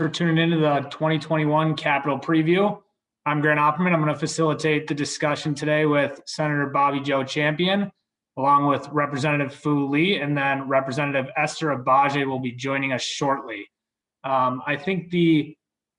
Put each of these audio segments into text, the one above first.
for tuning into the 2021 Capitol Preview. I'm Grant Opperman. I'm going to facilitate the discussion today with Senator Bobby Joe Champion, along with Representative Fue Lee, and then Representative Esther Agbaje will be joining us shortly. I think the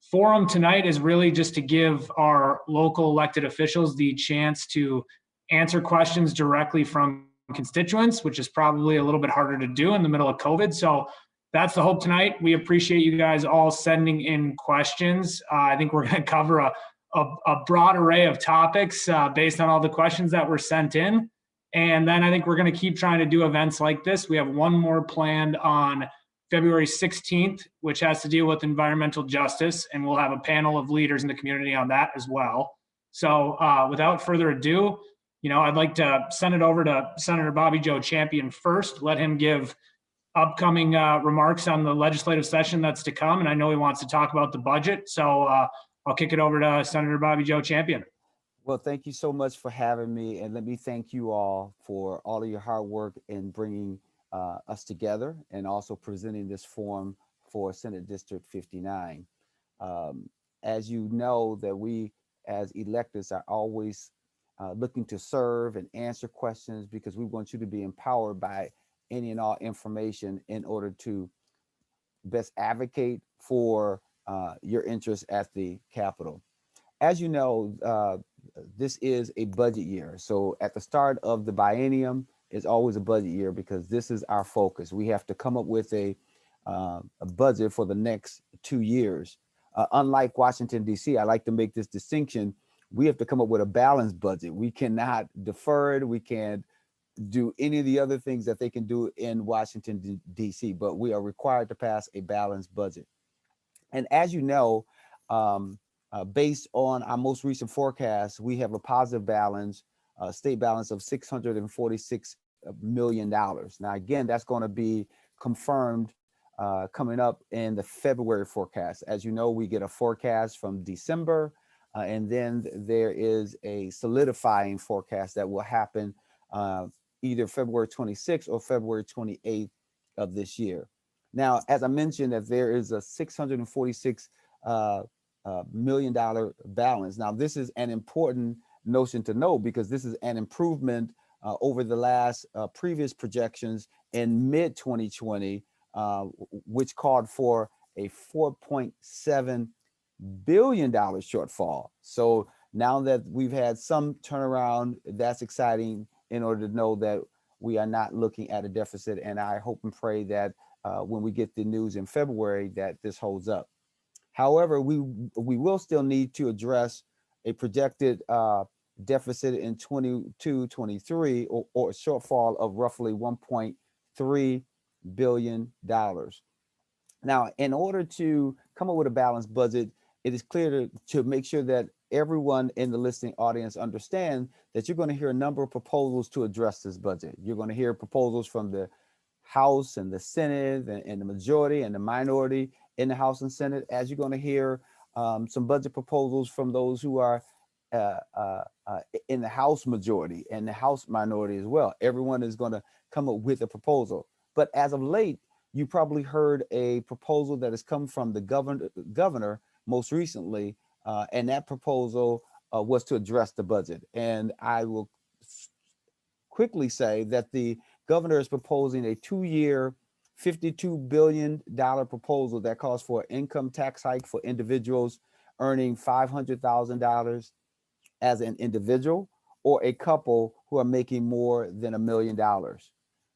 forum tonight is really just to give our local elected officials the chance to answer questions directly from constituents, which is probably a little bit harder to do in the middle of COVID. So that's the hope tonight. We appreciate you guys all sending in questions. I think we're going to cover a broad array of topics based on all the questions that were sent in. And then I think we're going to keep trying to do events like this. We have one more planned on February 16th, which has to deal with environmental justice, and we'll have a panel of leaders in the community on that as well. So without further ado, I'd like to send it over to Senator Bobby Joe Champion first, let him give upcoming remarks on the legislative session that's to come. And I know he wants to talk about the budget. So I'll kick it over to Senator Bobby Joe Champion. Well, thank you so much for having me. And let me thank you all for all of your hard work in bringing us together and also presenting this forum for Senate District 59. As you know, that we as electors are always looking to serve and answer questions because we want you to be empowered by any and all information in order to best advocate for your interests at the Capitol. As you know, this is a budget year. So at the start of the biennium is always a budget year because this is our focus. We have to come up with a budget for the next 2 years. Unlike Washington, D.C., I like to make this distinction. We have to come up with a balanced budget. We cannot defer it. We can't do any of the other things that they can do in Washington, D.C., but we are required to pass a balanced budget. And as you know, based on our most recent forecast, we have a positive balance, state balance of $646 million. Now, again, that's going to be confirmed coming up in the February forecast. As you know, we get a forecast from December, and then there is a solidifying forecast that will happen either February 26th or February 28th of this year. Now, as I mentioned, that there is a $646 million balance. Now, this is an important notion to know because this is an improvement over the last previous projections in mid-2020, which called for a $4.7 billion shortfall. So now that we've had some turnaround, that's exciting in order to know that we are not looking at a deficit. And I hope and pray that when we get the news in February that this holds up. However, we will still need to address a projected deficit in 22-23 or a shortfall of roughly $1.3 billion. Now, in order to come up with a balanced budget, it is clear to make sure that everyone in the listening audience understand that you're going to hear a number of proposals to address this budget. You're going to hear proposals from the House and the Senate and the majority and the minority in the House and Senate, as you're going to hear some budget proposals from those who are in the House majority and the House minority as well. Everyone is going to come up with a proposal. But as of late, you probably heard a proposal that has come from the governor most recently, and that proposal was to address the budget. And I will quickly say that the governor is proposing a 2-year, $52 billion proposal that calls for an income tax hike for individuals earning $500,000 as an individual or a couple who are making more than $1 million.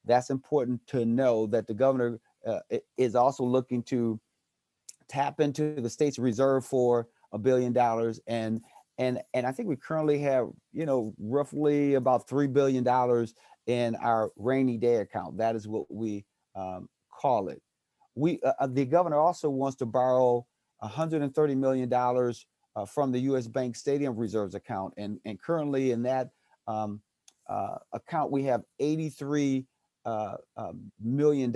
That's important to know that the governor is also looking to tap into the state's reserve for $1 billion. And I think we currently have, roughly about $3 billion in our rainy day account. That is what we call it. The governor also wants to borrow $130 million from the U.S. Bank Stadium Reserves account. And currently in that account, we have $83 million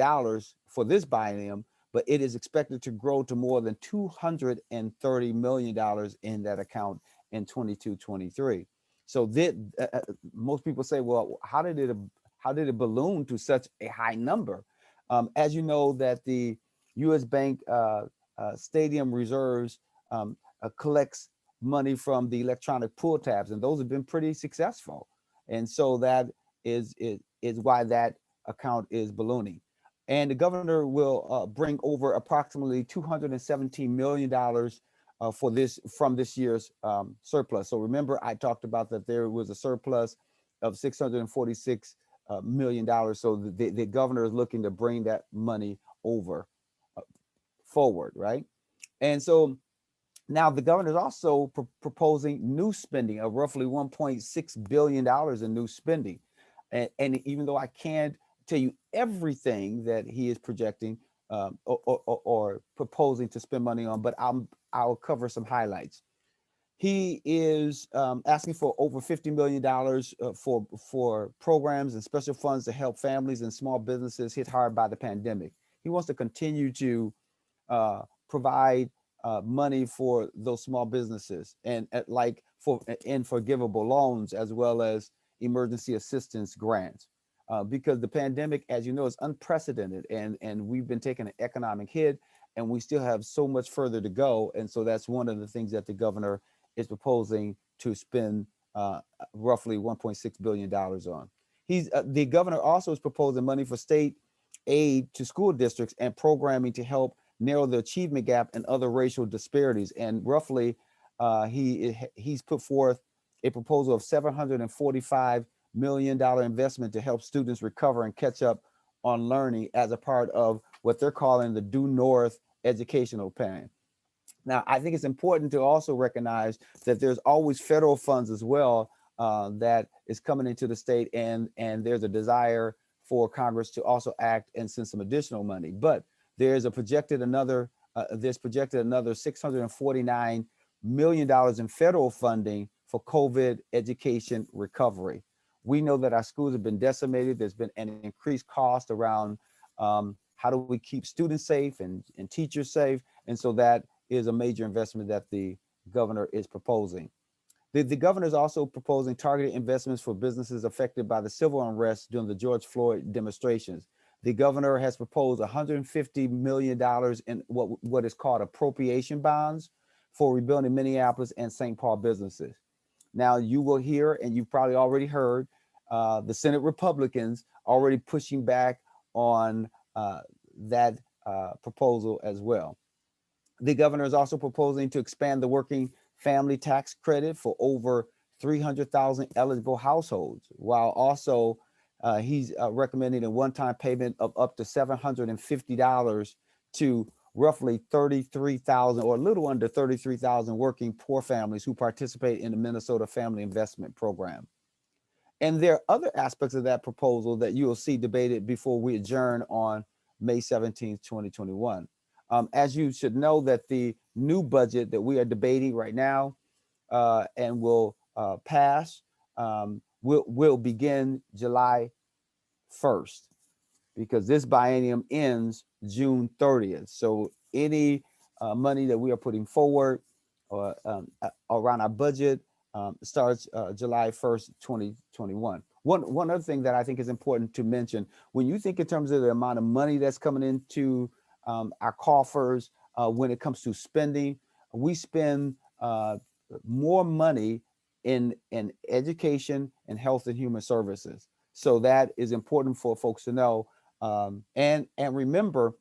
for this biennium, but it is expected to grow to more than $230 million in that account in 22-23. So most people say, well, how did it balloon to such a high number? As you know, that the U.S. Bank stadium reserves collects money from the electronic pull tabs, and those have been pretty successful. And so that is why that account is ballooning. And the governor will bring over approximately $217 million for this from this year's surplus. So remember, I talked about that there was a surplus of $646 million. So the governor is looking to bring that money over forward, right? And so now the governor is also proposing new spending of roughly $1.6 billion in new spending. And even though I can't tell you everything that he is projecting or proposing to spend money on, but I'll cover some highlights. He is asking for over $50 million for programs and special funds to help families and small businesses hit hard by the pandemic. He wants to continue to provide money for those small businesses and like for forgivable loans as well as emergency assistance grants. Because the pandemic, as you know, is unprecedented, and we've been taking an economic hit, and we still have so much further to go. And so that's one of the things that the governor is proposing to spend roughly $1.6 billion on. The governor also is proposing money for state aid to school districts and programming to help narrow the achievement gap and other racial disparities. And roughly, he's put forth a proposal of $745 million investment to help students recover and catch up on learning as a part of what they're calling the Due North educational plan. Now, I think it's important to also recognize that there's always federal funds as well that is coming into the state, and there's a desire for Congress to also act and send some additional money. But there's projected another $649 million in federal funding for COVID education recovery. We know that our schools have been decimated. There's been an increased cost around how do we keep students safe and teachers safe. And so that is a major investment that the governor is proposing. The governor is also proposing targeted investments for businesses affected by the civil unrest during the George Floyd demonstrations. The governor has proposed $150 million in what is called appropriation bonds for rebuilding Minneapolis and St. Paul businesses. Now, you will hear, and you've probably already heard, the Senate Republicans already pushing back on that proposal as well. The governor is also proposing to expand the working family tax credit for over 300,000 eligible households, while also he's recommending a one-time payment of up to $750 to roughly 33,000 or a little under 33,000 working poor families who participate in the Minnesota Family Investment Program. And there are other aspects of that proposal that you will see debated before we adjourn on May 17th, 2021. As you should know, that the new budget that we are debating right now and will pass will begin July 1st, because this biennium ends June 30th. So any money that we are putting forward or around our budget starts July 1st, 2021. One other thing that I think is important to mention, when you think in terms of the amount of money that's coming into our coffers, when it comes to spending, we spend more money in education and health and human services. So that is important for folks to know. And remember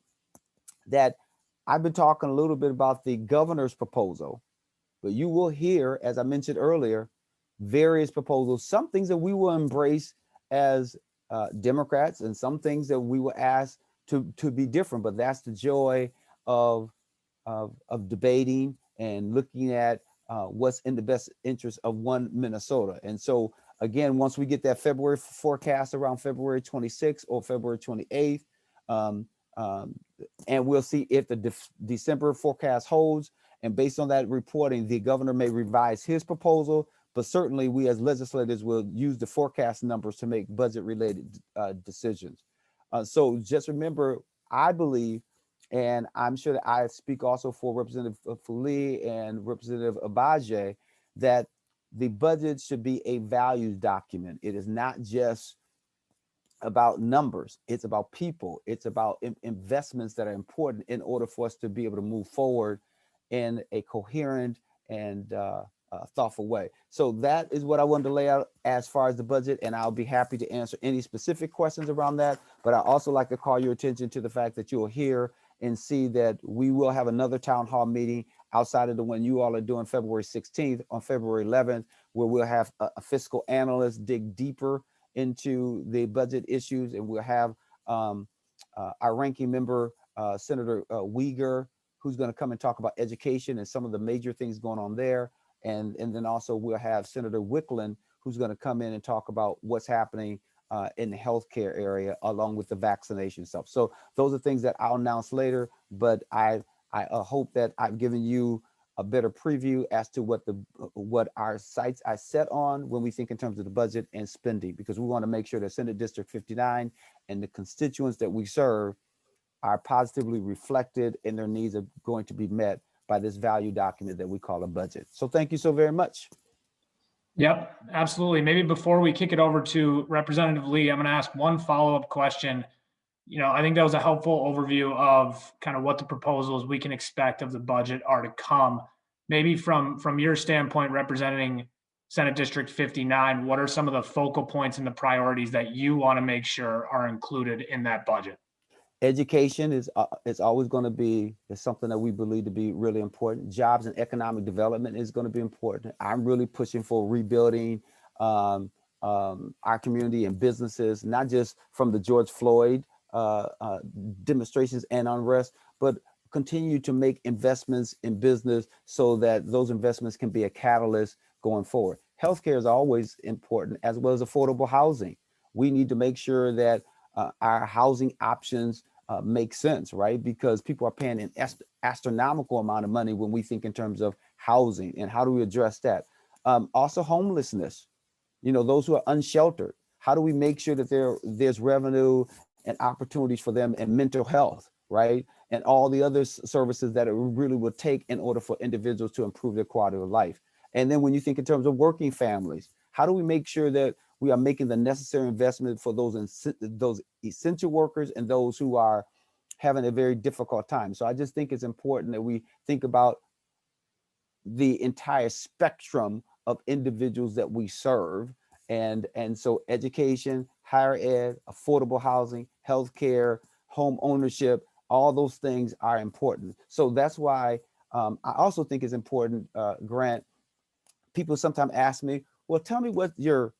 that I've been talking a little bit about the governor's proposal, but you will hear, as I mentioned earlier, various proposals, some things that we will embrace as Democrats and some things that we will ask to be different. But that's the joy of debating and looking at what's in the best interest of one Minnesota. And so again, once we get that February forecast around February 26th or February 28th, and we'll see if the December forecast holds. And based on that reporting, the governor may revise his proposal, but certainly we as legislators will use the forecast numbers to make budget related decisions. So just remember, I believe, and I'm sure that I speak also for Representative Fue Lee and Representative Agbaje, that the budget should be a values document. It is not just about numbers. It's about people. It's about investments that are important in order for us to be able to move forward in a coherent and thoughtful way. So that is what I wanted to lay out as far as the budget, and I'll be happy to answer any specific questions around that. But I also like to call your attention to the fact that you'll hear and see that we will have another town hall meeting outside of the one you all are doing February 16th, on February 11th, where we'll have a fiscal analyst dig deeper into the budget issues, and we'll have our ranking member, Senator Uyghur, who's going to come and talk about education and some of the major things going on there. And then also we'll have Senator Wickland, who's going to come in and talk about what's happening in the healthcare area, along with the vaccination stuff. So those are things that I'll announce later, but I hope that I've given you a better preview as to what our sights are set on when we think in terms of the budget and spending, because we want to make sure that Senate District 59 and the constituents that we serve are positively reflected and their needs are going to be met by this value document that we call a budget. So thank you so very much. Yep, absolutely. Maybe before we kick it over to Representative Lee, I'm going to ask one follow-up question. I think that was a helpful overview of kind of what the proposals we can expect of the budget are to come. Maybe from your standpoint, representing Senate District 59, what are some of the focal points and the priorities that you want to make sure are included in that budget? Education is always going to be something that we believe to be really important. Jobs and economic development is going to be important. I'm really pushing for rebuilding our community and businesses, not just from the George Floyd demonstrations and unrest, but continue to make investments in business so that those investments can be a catalyst going forward. Healthcare is always important, as well as affordable housing. We need to make sure that our housing options make sense, right? Because people are paying an astronomical amount of money when we think in terms of housing, and how do we address that? Also homelessness, those who are unsheltered. How do we make sure that there's revenue and opportunities for them, and mental health, right? And all the other services that it really would take in order for individuals to improve their quality of life. And then when you think in terms of working families, how do we make sure that we are making the necessary investment for those essential workers and those who are having a very difficult time? So I just think it's important that we think about the entire spectrum of individuals that we serve. And so education, higher ed, affordable housing, healthcare, home ownership, all those things are important. So that's why I also think it's important, Grant. People sometimes ask me, well, tell me what your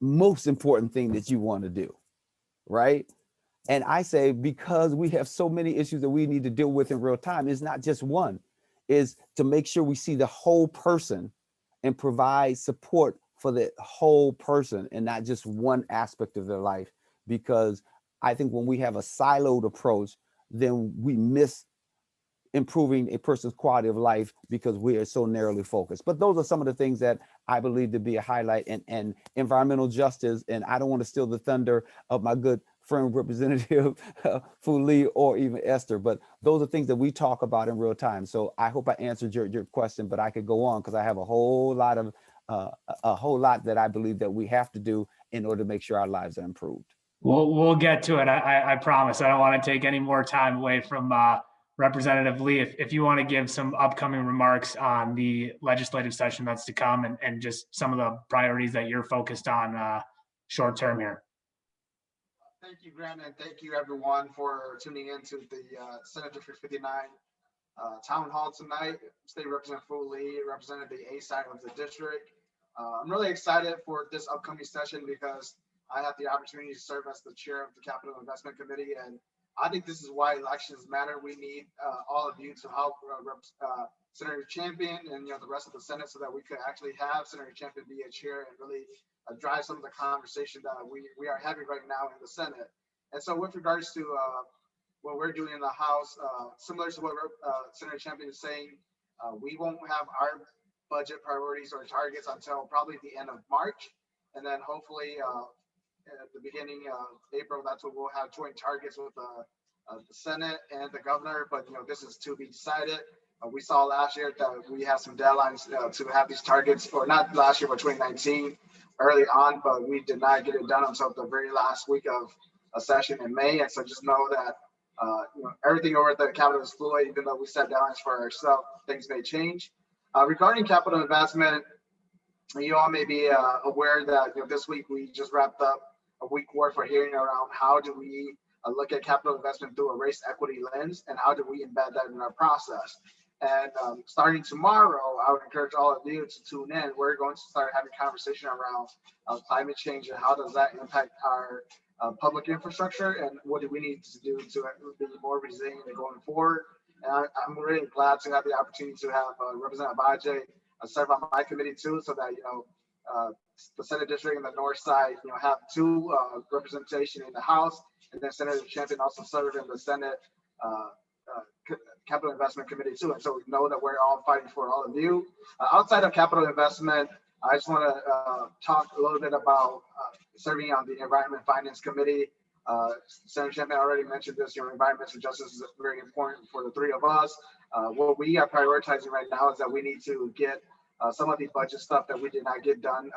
most important thing that you want to do, right? And I say, because we have so many issues that we need to deal with in real time, it's not just one, is to make sure we see the whole person and provide support for the whole person and not just one aspect of their life. Because I think when we have a siloed approach, then we miss improving a person's quality of life because we are so narrowly focused. But those are some of the things that I believe to be a highlight, and environmental justice. And I don't want to steal the thunder of my good friend, Representative Fue Lee, or even Esther, but those are things that we talk about in real time. So I hope I answered your question, but I could go on because I have a whole lot that I believe that we have to do in order to make sure our lives are improved. We'll get to it. I promise. I don't want to take any more time away from Representative Lee. If you want to give some upcoming remarks on the legislative session that's to come, and just some of the priorities that you're focused on short term here. Thank you, Grant, and thank you everyone for tuning in to the Senate District 59 town hall tonight. State Representative Fue Lee represented the A side of the district. I'm really excited for this upcoming session because I have the opportunity to serve as the chair of the Capital Investment Committee, and I think this is why elections matter. We need all of you to help Senator Champion and the rest of the Senate, so that we could actually have Senator Champion be a chair and really drive some of the conversation that we are having right now in the Senate. And so with regards to what we're doing in the House, similar to what Senator Champion is saying, we won't have our budget priorities or targets until probably the end of March. And then hopefully at the beginning of April, that's when we'll have joint targets with the Senate and the governor, but this is to be decided. We saw last year that we have some deadlines to have these targets, or not last year, but 2019 early on, but we did not get it done until the very last week of a session in May. And so just know that everything over at the Capitol is fluid. Even though we set deadlines for ourselves, things may change. Regarding capital investment, you all may be aware that this week we just wrapped up a week worth of hearing around how do we look at capital investment through a race equity lens, and how do we embed that in our process. And starting tomorrow, I would encourage all of you to tune in. We're going to start having conversation around climate change and how does that impact our public infrastructure, and what do we need to do to be more resilient going forward. And I'm really glad to have the opportunity to have Representative Agbaje serve on my committee too, so that the Senate district and the north side have two representation in the House, and then Senator Champion also served in the Senate Capital Investment Committee too. And so we know that we're all fighting for all of you. Outside of capital investment, I just want to talk a little bit about serving on the Environment Finance Committee. Senator Champion already mentioned this. Environmental justice is very important for the three of us. What we are prioritizing right now is that we need to get some of the budget stuff that we did not get done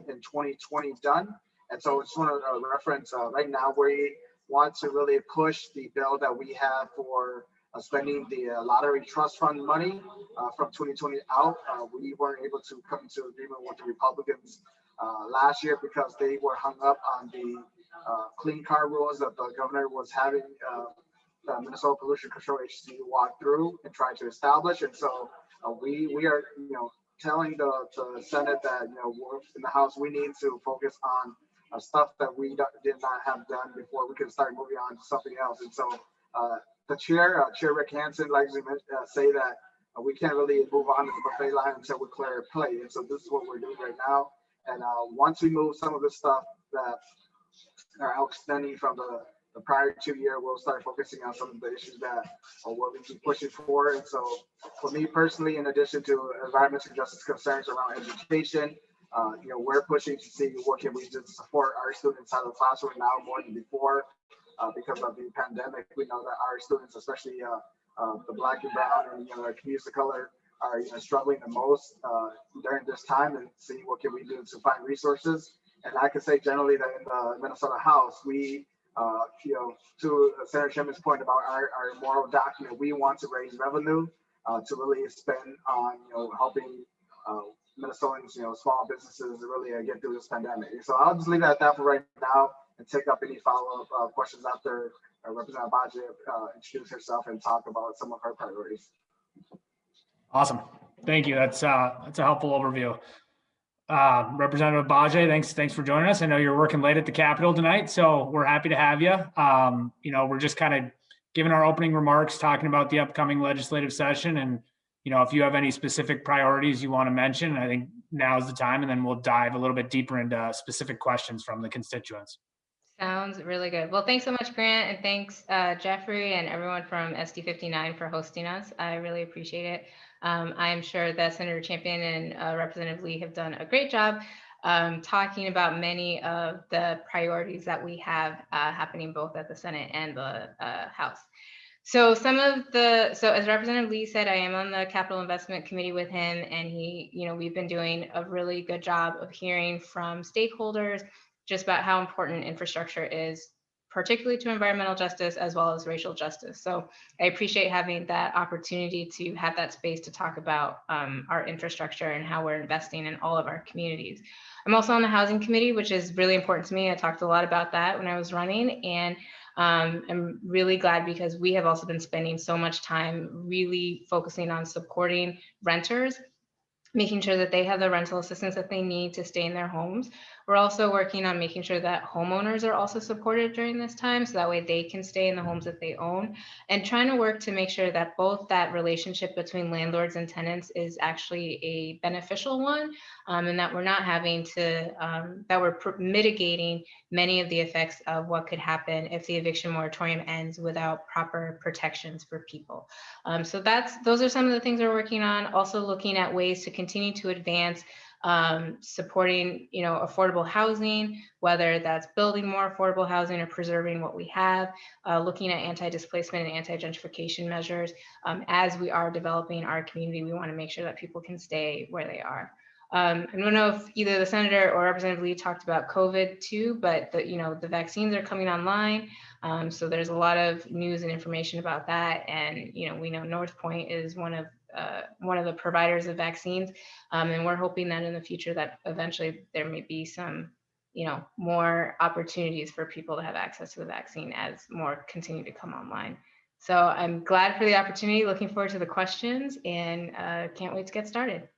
in 2020 done. And so I just want to reference right now we want to really push the bill that we have for spending the lottery trust fund money from 2020 out. We weren't able to come to agreement with the Republicans last year because they were hung up on the clean car rules that the governor was having the Minnesota Pollution Control Agency walk through and try to establish. And so we are telling the Senate that we're in the House, we need to focus on stuff that we did not have done before we can start moving on to something else. And so the chair Rick Hansen likes to say that we can't really move on to the buffet line until we clear a plate. And so this is what we're doing right now. And once we move some of the stuff that are outstanding from the prior 2 year, we'll start focusing on some of the issues that what we keep pushing for. And so for me personally, in addition to environmental justice concerns around education, we're pushing to see what can we do to support our students out of the classroom now more than before. Because of the pandemic, we know that our students, especially the Black and Brown and our communities of color, are struggling the most during this time, and see what can we do to find resources. And I can say generally that in the Minnesota House, we, to Senator Chairman's point about our moral document, we want to raise revenue to really spend on helping Minnesotans, small businesses really get through this pandemic. So I'll just leave it at that for right now and take up any follow-up questions after Representative Agbaje introduce herself and talk about some of her priorities. Awesome. Thank you. That's a helpful overview. Representative Agbaje, thanks for joining us. I know you're working late at the Capitol tonight, so we're happy to have you. We're just kind of giving our opening remarks, talking about the upcoming legislative session, and if you have any specific priorities you want to mention, I think now is the time, and then we'll dive a little bit deeper into specific questions from the constituents. Sounds really good. Well, thanks so much, Grant, and thanks, Jeffrey, and everyone from SD59 for hosting us. I really appreciate it. I'm sure that Senator Champion and Representative Lee have done a great job talking about many of the priorities that we have happening both at the Senate and the House. So as Representative Lee said, I am on the Capital Investment Committee with him, and we've been doing a really good job of hearing from stakeholders just about how important infrastructure is, particularly to environmental justice as well as racial justice. So I appreciate having that opportunity to have that space to talk about our infrastructure and how we're investing in all of our communities. I'm also on the Housing Committee, which is really important to me. I talked a lot about that when I was running, and I'm really glad because we have also been spending so much time really focusing on supporting renters, making sure that they have the rental assistance that they need to stay in their homes. We're also working on making sure that homeowners are also supported during this time, so that way they can stay in the homes that they own, and trying to work to make sure that both that relationship between landlords and tenants is actually a beneficial one, and that we're not having to, that we're mitigating many of the effects of what could happen if the eviction moratorium ends without proper protections for people. So those are some of the things we're working on. Also looking at ways to continue to advance supporting, affordable housing, whether that's building more affordable housing or preserving what we have, looking at anti-displacement and anti-gentrification measures. As we are developing our community, we want to make sure that people can stay where they are. I don't know if either the senator or Representative Lee talked about COVID too, but the vaccines are coming online. So there's a lot of news and information about that. And, we know North Point is one of the providers of vaccines. And we're hoping that in the future that eventually there may be some, more opportunities for people to have access to the vaccine as more continue to come online. So I'm glad for the opportunity, looking forward to the questions, and can't wait to get started.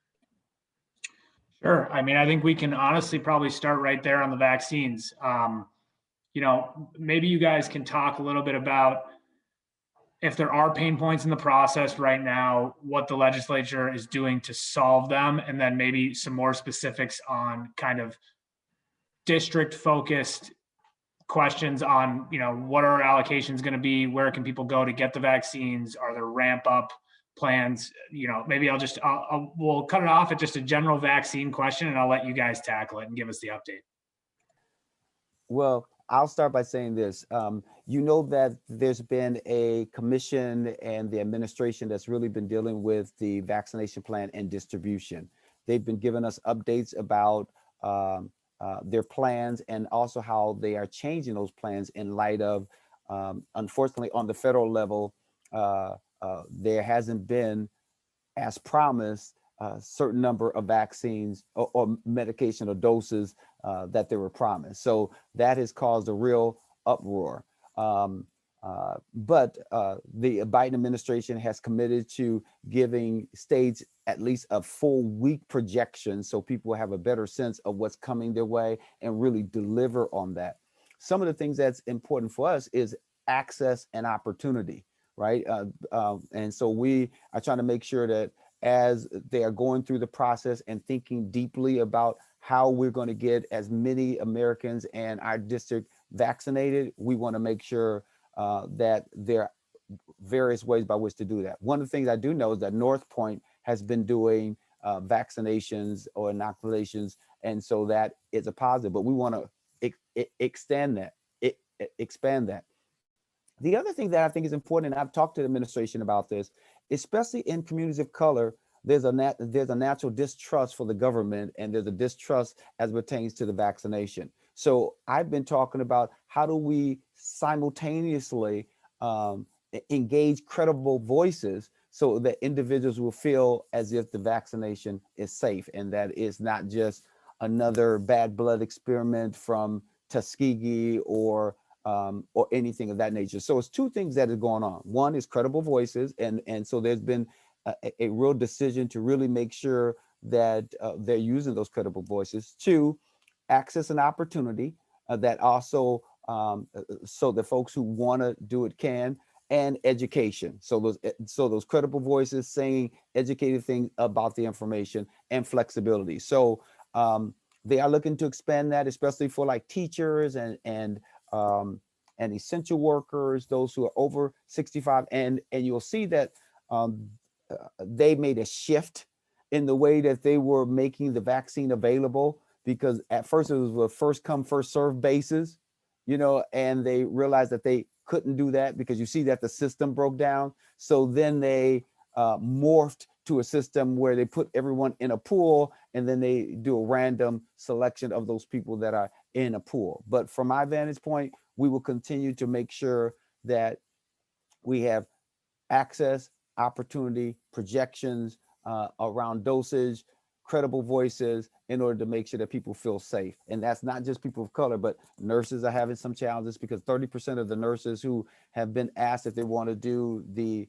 Sure. I mean, I think we can honestly probably start right there on the vaccines. Maybe you guys can talk a little bit about if there are pain points in the process right now, what the legislature is doing to solve them, and then maybe some more specifics on kind of district focused questions on, what are allocations going to be? Where can people go to get the vaccines? Are there ramp up plans? Maybe we'll cut it off at just a general vaccine question, and I'll let you guys tackle it and give us the update. Well, I'll start by saying this. You know that there's been a commission and the administration that's really been dealing with the vaccination plan and distribution. They've been giving us updates about their plans and also how they are changing those plans in light of, unfortunately, on the federal level, there hasn't been, as promised, a certain number of vaccines or medication or doses that they were promised. So that has caused a real uproar. But the Biden administration has committed to giving states at least a full week projection so people have a better sense of what's coming their way and really deliver on that. Some of the things that's important for us is access and opportunity, right? And so we are trying to make sure that as they are going through the process and thinking deeply about how we're going to get as many Americans and our district vaccinated, we want to make sure that there are various ways by which to do that. One of the things I do know is that North Point has been doing vaccinations or inoculations, and so that is a positive, but we want to expand that. The other thing that I think is important, and I've talked to the administration about this, especially in communities of color, there's a natural distrust for the government, and there's a distrust as pertains to the vaccination. So I've been talking about how do we simultaneously engage credible voices so that individuals will feel as if the vaccination is safe and that it's not just another bad blood experiment from Tuskegee or anything of that nature. So it's two things that are going on. One is credible voices. And so there's been a real decision to really make sure that they're using those credible voices. Two, access and opportunity that also, so the folks who want to do it can, and education. So those credible voices saying educated things about the information and flexibility. So they are looking to expand that, especially for like teachers and essential workers, those who are over 65. And you'll see that they made a shift in the way that they were making the vaccine available, because at first it was a first come, first serve basis, and they realized that they couldn't do that because you see that the system broke down. So then they morphed to a system where they put everyone in a pool and then they do a random selection of those people that are in a pool. But from my vantage point, we will continue to make sure that we have access, opportunity, projections around dosage, credible voices in order to make sure that people feel safe. And that's not just people of color, but nurses are having some challenges because 30% of the nurses who have been asked if they want to do the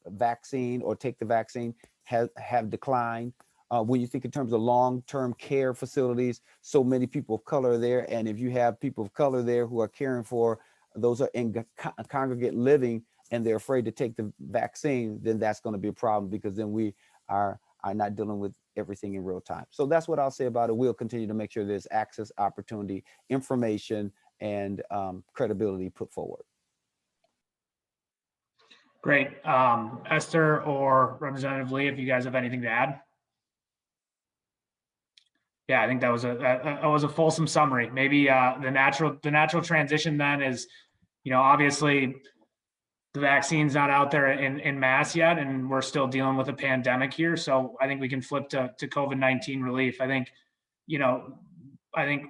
vaccine or take the vaccine have declined. When you think in terms of long-term care facilities, so many people of color are there. And if you have people of color there who are caring for those are in congregate living and they're afraid to take the vaccine, then that's going to be a problem, because then we are not dealing with everything in real time. So that's what I'll say about it. We'll continue to make sure there's access, opportunity, information, and credibility put forward. Great. Esther or Representative Lee, if you guys have anything to add. Yeah, I think that was a fulsome summary. Maybe the natural transition then is, obviously the vaccine's not out there in mass yet, and we're still dealing with a pandemic here. So I think we can flip to COVID-19 relief. I think, I think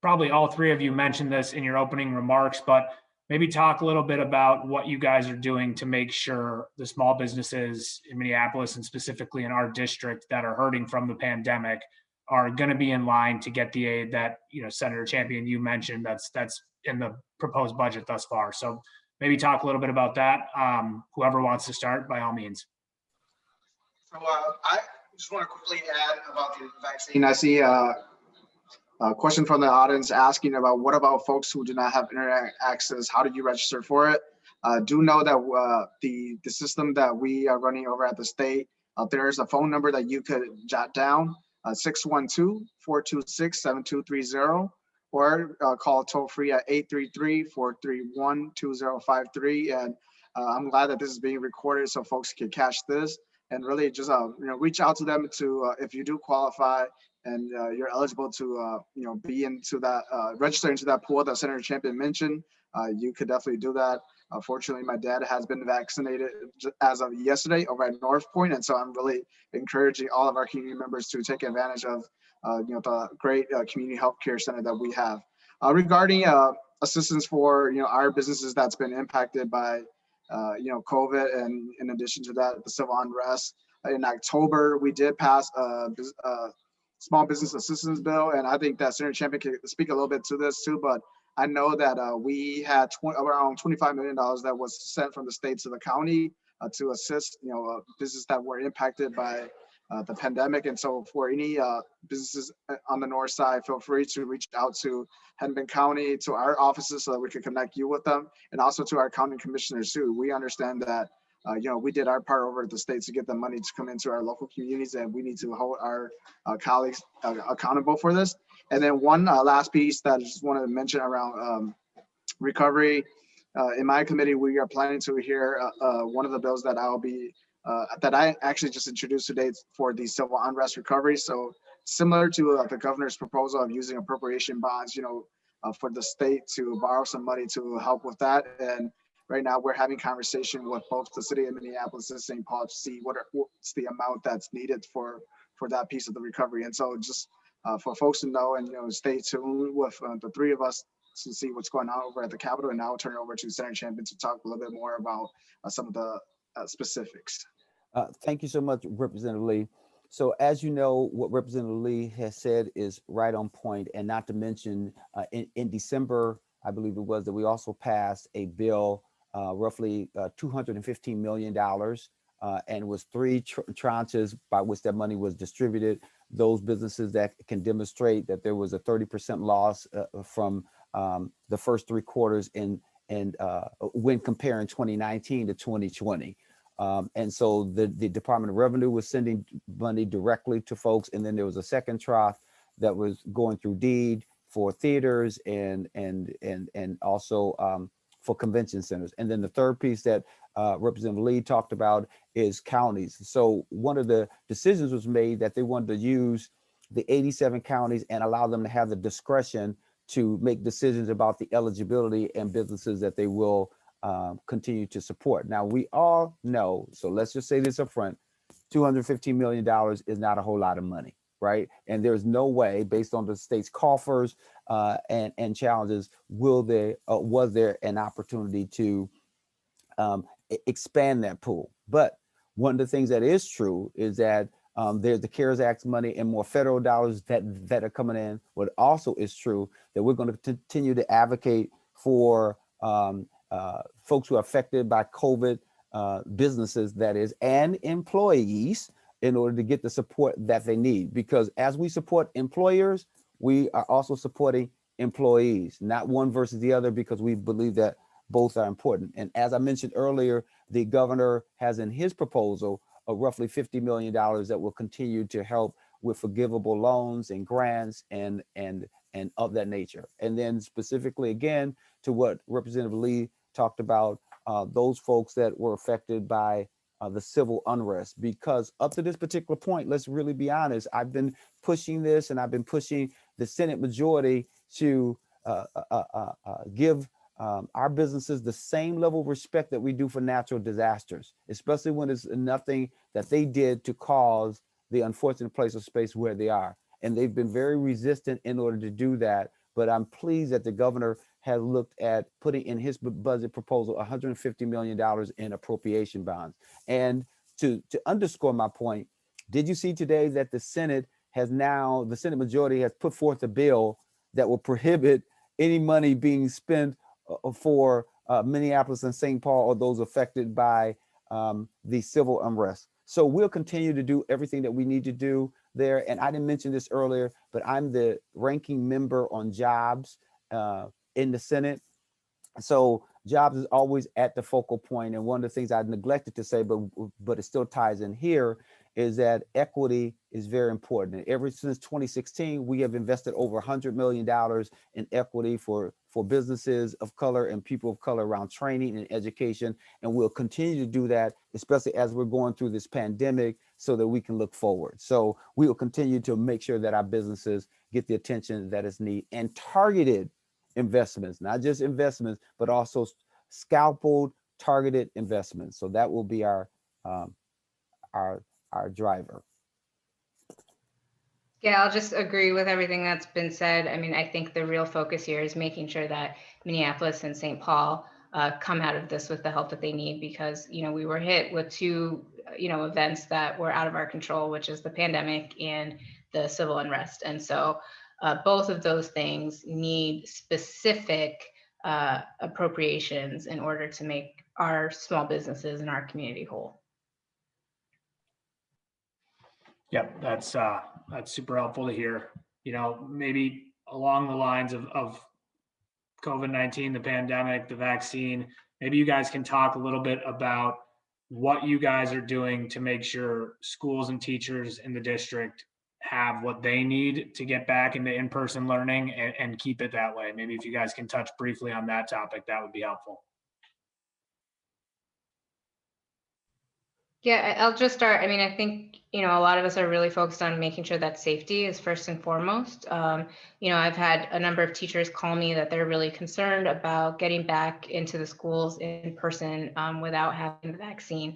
probably all three of you mentioned this in your opening remarks, but maybe talk a little bit about what you guys are doing to make sure the small businesses in Minneapolis and specifically in our district that are hurting from the pandemic are going to be in line to get the aid that, Senator Champion, you mentioned that's in the proposed budget thus far. So maybe talk a little bit about that. Whoever wants to start, by all means. So I just want to quickly add about the vaccine. I see a question from the audience asking about what about folks who do not have internet access? How do you register for it? Do know that the system that we are running over at the state, there is a phone number that you could jot down, 612-426-7230, or call toll free at 833-431-2053. And I'm glad that this is being recorded so folks can catch this and really just reach out to them to if you do qualify and you're eligible to be into that register into that pool that Senator Champion mentioned. You could definitely do that. Fortunately, my dad has been vaccinated as of yesterday over at North Point, and so I'm really encouraging all of our community members to take advantage of the great community healthcare center that we have. Regarding assistance for our businesses that's been impacted by COVID, and in addition to that, the civil unrest. In October, we did pass a small business assistance bill, and I think that Senator Champion can speak a little bit to this too. But I know that we had around $25 million that was sent from the state to the county to assist businesses that were impacted by the pandemic. And so for any businesses on the north side, feel free to reach out to Hennepin County, to our offices, so that we can connect you with them, and also to our county commissioners too. We understand that we did our part over at the state to get the money to come into our local communities, and we need to hold our colleagues accountable for this. And then one last piece that I just wanted to mention around recovery. In my committee, we are planning to hear one of the bills that that I actually just introduced today for the civil unrest recovery. So similar to the governor's proposal of using appropriation bonds, for the state to borrow some money to help with that. And right now we're having conversation with both the city of Minneapolis and St. Paul to see what's the amount that's needed for that piece of the recovery. And so just for folks to know and stay tuned with the three of us to see what's going on over at the Capitol. And now I'll turn it over to Senator Champion to talk a little bit more about some of the specifics. Thank you so much, Representative Lee. So as you know, what Representative Lee has said is right on point, and not to mention in December, I believe it was, that we also passed a bill roughly $215 million, and was three tranches by which that money was distributed. Those businesses that can demonstrate that there was a 30% loss from the first 3 quarters and when comparing 2019 to 2020. And so the Department of Revenue was sending money directly to folks. And then there was a second tranche that was going through deed for theaters and also for convention centers. And then the third piece that Representative Lee talked about is counties. So one of the decisions was made that they wanted to use the 87 counties and allow them to have the discretion to make decisions about the eligibility and businesses that they will continue to support. Now, we all know, so let's just say this up front, $215 million is not a whole lot of money, right? And there's no way, based on the state's coffers and challenges, was there an opportunity to expand that pool. But one of the things that is true is that there's the CARES Act money and more federal dollars that are coming in. What also is true that we're going to continue to advocate for folks who are affected by COVID, businesses that is, and employees, in order to get the support that they need. Because as we support employers, we are also supporting employees, not one versus the other, because we believe that both are important. And as I mentioned earlier, the governor has in his proposal roughly $50 million that will continue to help with forgivable loans and grants and of that nature. And then specifically, again, to what Representative Lee talked about, those folks that were affected by the civil unrest, because up to this particular point, let's really be honest, I've been pushing this, and I've been pushing the Senate majority to give our businesses the same level of respect that we do for natural disasters, especially when it's nothing that they did to cause the unfortunate place of space where they are. And they've been very resistant in order to do that. But I'm pleased that the governor has looked at putting in his budget proposal $150 million in appropriation bonds. And to underscore my point, did you see today that the Senate majority has put forth a bill that will prohibit any money being spent for Minneapolis and St. Paul or those affected by the civil unrest. So we'll continue to do everything that we need to do there. And I didn't mention this earlier, but I'm the ranking member on jobs in the Senate. So jobs is always at the focal point. And one of the things I neglected to say, but it still ties in here, is that equity is very important. And ever since 2016, we have invested over $100 million in equity for businesses of color and people of color around training and education. And we'll continue to do that, especially as we're going through this pandemic, so that we can look forward. So we will continue to make sure that our businesses get the attention that is needed, and targeted investments, not just investments, but also scalpeled, targeted investments. So that will be our driver. Yeah, I'll just agree with everything that's been said. I mean, I think the real focus here is making sure that Minneapolis and St. Paul come out of this with the help that they need, because, you know, we were hit with two, you know, events that were out of our control, which is the pandemic and the civil unrest. And so both of those things need specific appropriations in order to make our small businesses and our community whole. Yep, that's super helpful to hear. You know, maybe along the lines of COVID-19, the pandemic, the vaccine, maybe you guys can talk a little bit about what you guys are doing to make sure schools and teachers in the district have what they need to get back into in-person learning and keep it that way. Maybe if you guys can touch briefly on that topic, that would be helpful. Yeah, I'll just start. I mean, I think, you know, a lot of us are really focused on making sure that safety is first and foremost. You know, I've had a number of teachers call me that they're really concerned about getting back into the schools in person without having the vaccine.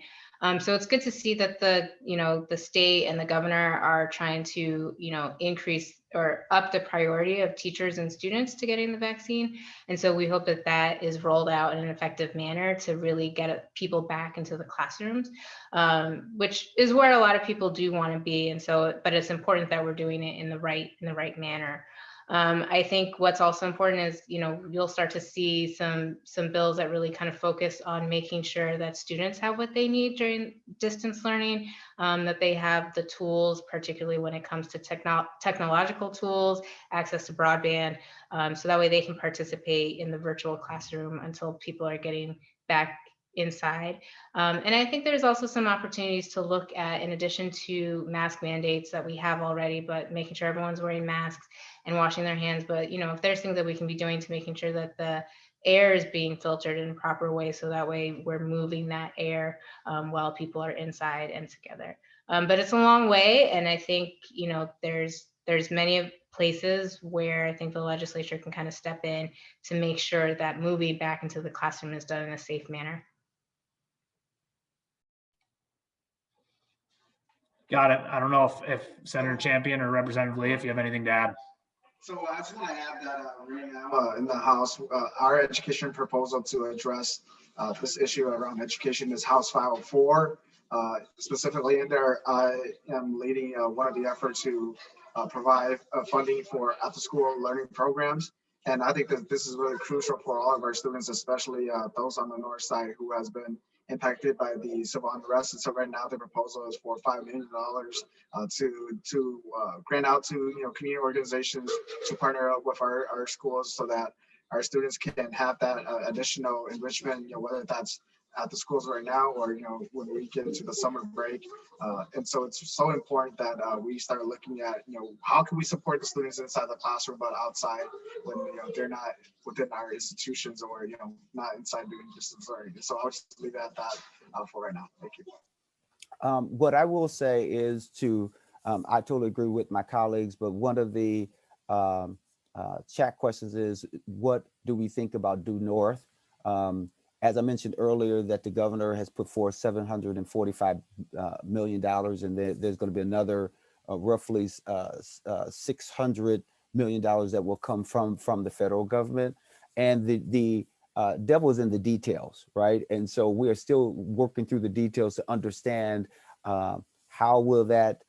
So it's good to see that the state and the governor are trying to, you know, increase or up the priority of teachers and students to getting the vaccine. And so we hope that that is rolled out in an effective manner to really get people back into the classrooms, which is where a lot of people do want to be. And so, but it's important that we're doing it in the right manner. I think what's also important is, you know, you'll start to see some bills that really kind of focus on making sure that students have what they need during distance learning, that they have the tools, particularly when it comes to technological tools, access to broadband, so that way they can participate in the virtual classroom until people are getting back inside. And I think there's also some opportunities to look at, in addition to mask mandates that we have already, but making sure everyone's wearing masks and washing their hands. But, you know, if there's things that we can be doing to making sure that the air is being filtered in a proper way, so that way we're moving that air while people are inside and together. But it's a long way. And I think, you know, there's many places where I think the legislature can kind of step in to make sure that moving back into the classroom is done in a safe manner. Got it. I don't know if Senator Champion or Representative Lee, if you have anything to add. So I just want to add that right now in the House, our education proposal to address this issue around education is House 504. Specifically in there, I am leading one of the efforts to provide funding for after-school learning programs. And I think that this is really crucial for all of our students, especially those on the north side who has been impacted by the civil unrest. And so right now the proposal is for $5 million to grant out to community organizations to partner up with our schools so that our students can have that additional enrichment, whether that's at the schools right now or when we get into the summer break. And so it's so important that we start looking at how can we support the students inside the classroom but outside when they're not within our institutions or not inside doing distance learning. So I'll just leave it at that for right now. Thank you. What I will say is I totally agree with my colleagues, but one of the um, chat questions is, what do we think about due north? As I mentioned earlier, that the governor has put forth $745 million, and there's going to be another roughly $600 million that will come from the federal government. And the devil is in the details, right? And so we are still working through the details to understand how will that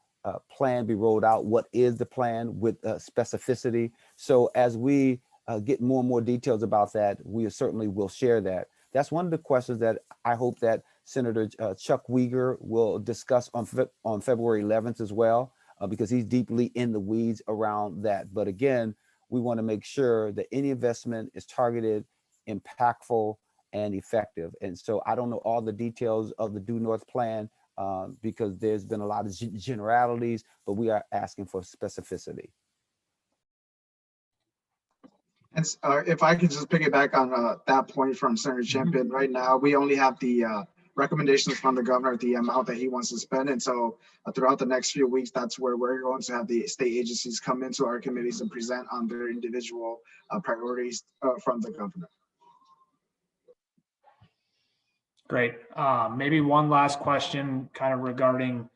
plan be rolled out? What is the plan with specificity? So as we get more and more details about that, we certainly will share that. That's one of the questions that I hope that Senator Chuck Uygur will discuss on February 11th as well, because he's deeply in the weeds around that. But again, we want to make sure that any investment is targeted, impactful, and effective. And so I don't know all the details of the Due North plan because there's been a lot of generalities, but we are asking for specificity. And if I could just piggyback on that point from Senator Champion, right now we only have the recommendations from the governor, the amount that he wants to spend. And so throughout the next few weeks, that's where we're going to have the state agencies come into our committees and present on their individual priorities from the governor. Great. Maybe one last question kind of regarding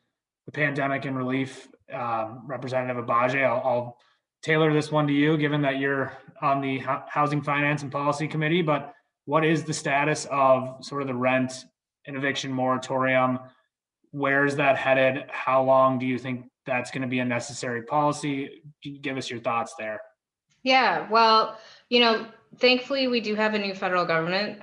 the pandemic and relief. Representative Agbaje, I'll tailor this one to you, given that you're on the Housing Finance and Policy Committee, but what is the status of sort of the rent and eviction moratorium? Where is that headed? How long do you think that's going to be a necessary policy? Give us your thoughts there. Yeah, well, thankfully we do have a new federal government,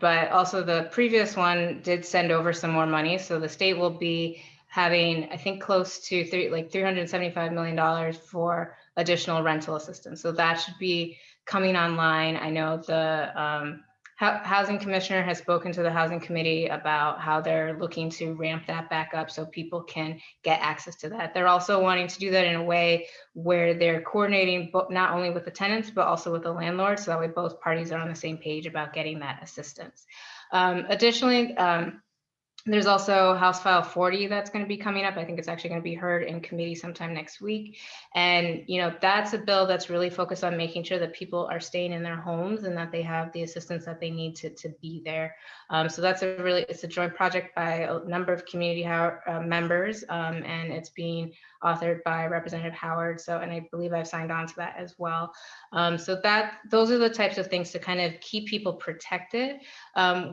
but also the previous one did send over some more money. So the state will be having, I think, close to $375 million for additional rental assistance. So that should be coming online. I know the Housing Commissioner has spoken to the Housing Committee about how they're looking to ramp that back up so people can get access to that. They're also wanting to do that in a way where they're coordinating not only with the tenants, but also with the landlord, so that way both parties are on the same page about getting that assistance. Additionally, there's also House File 40 that's going to be coming up. I think it's actually going to be heard in committee sometime next week. And, that's a bill that's really focused on making sure that people are staying in their homes and that they have the assistance that they need to be there. So that's it's a joint project by a number of community members, and it's being authored by Representative Howard. So, and I believe I've signed on to that as well. So those are the types of things to kind of keep people protected.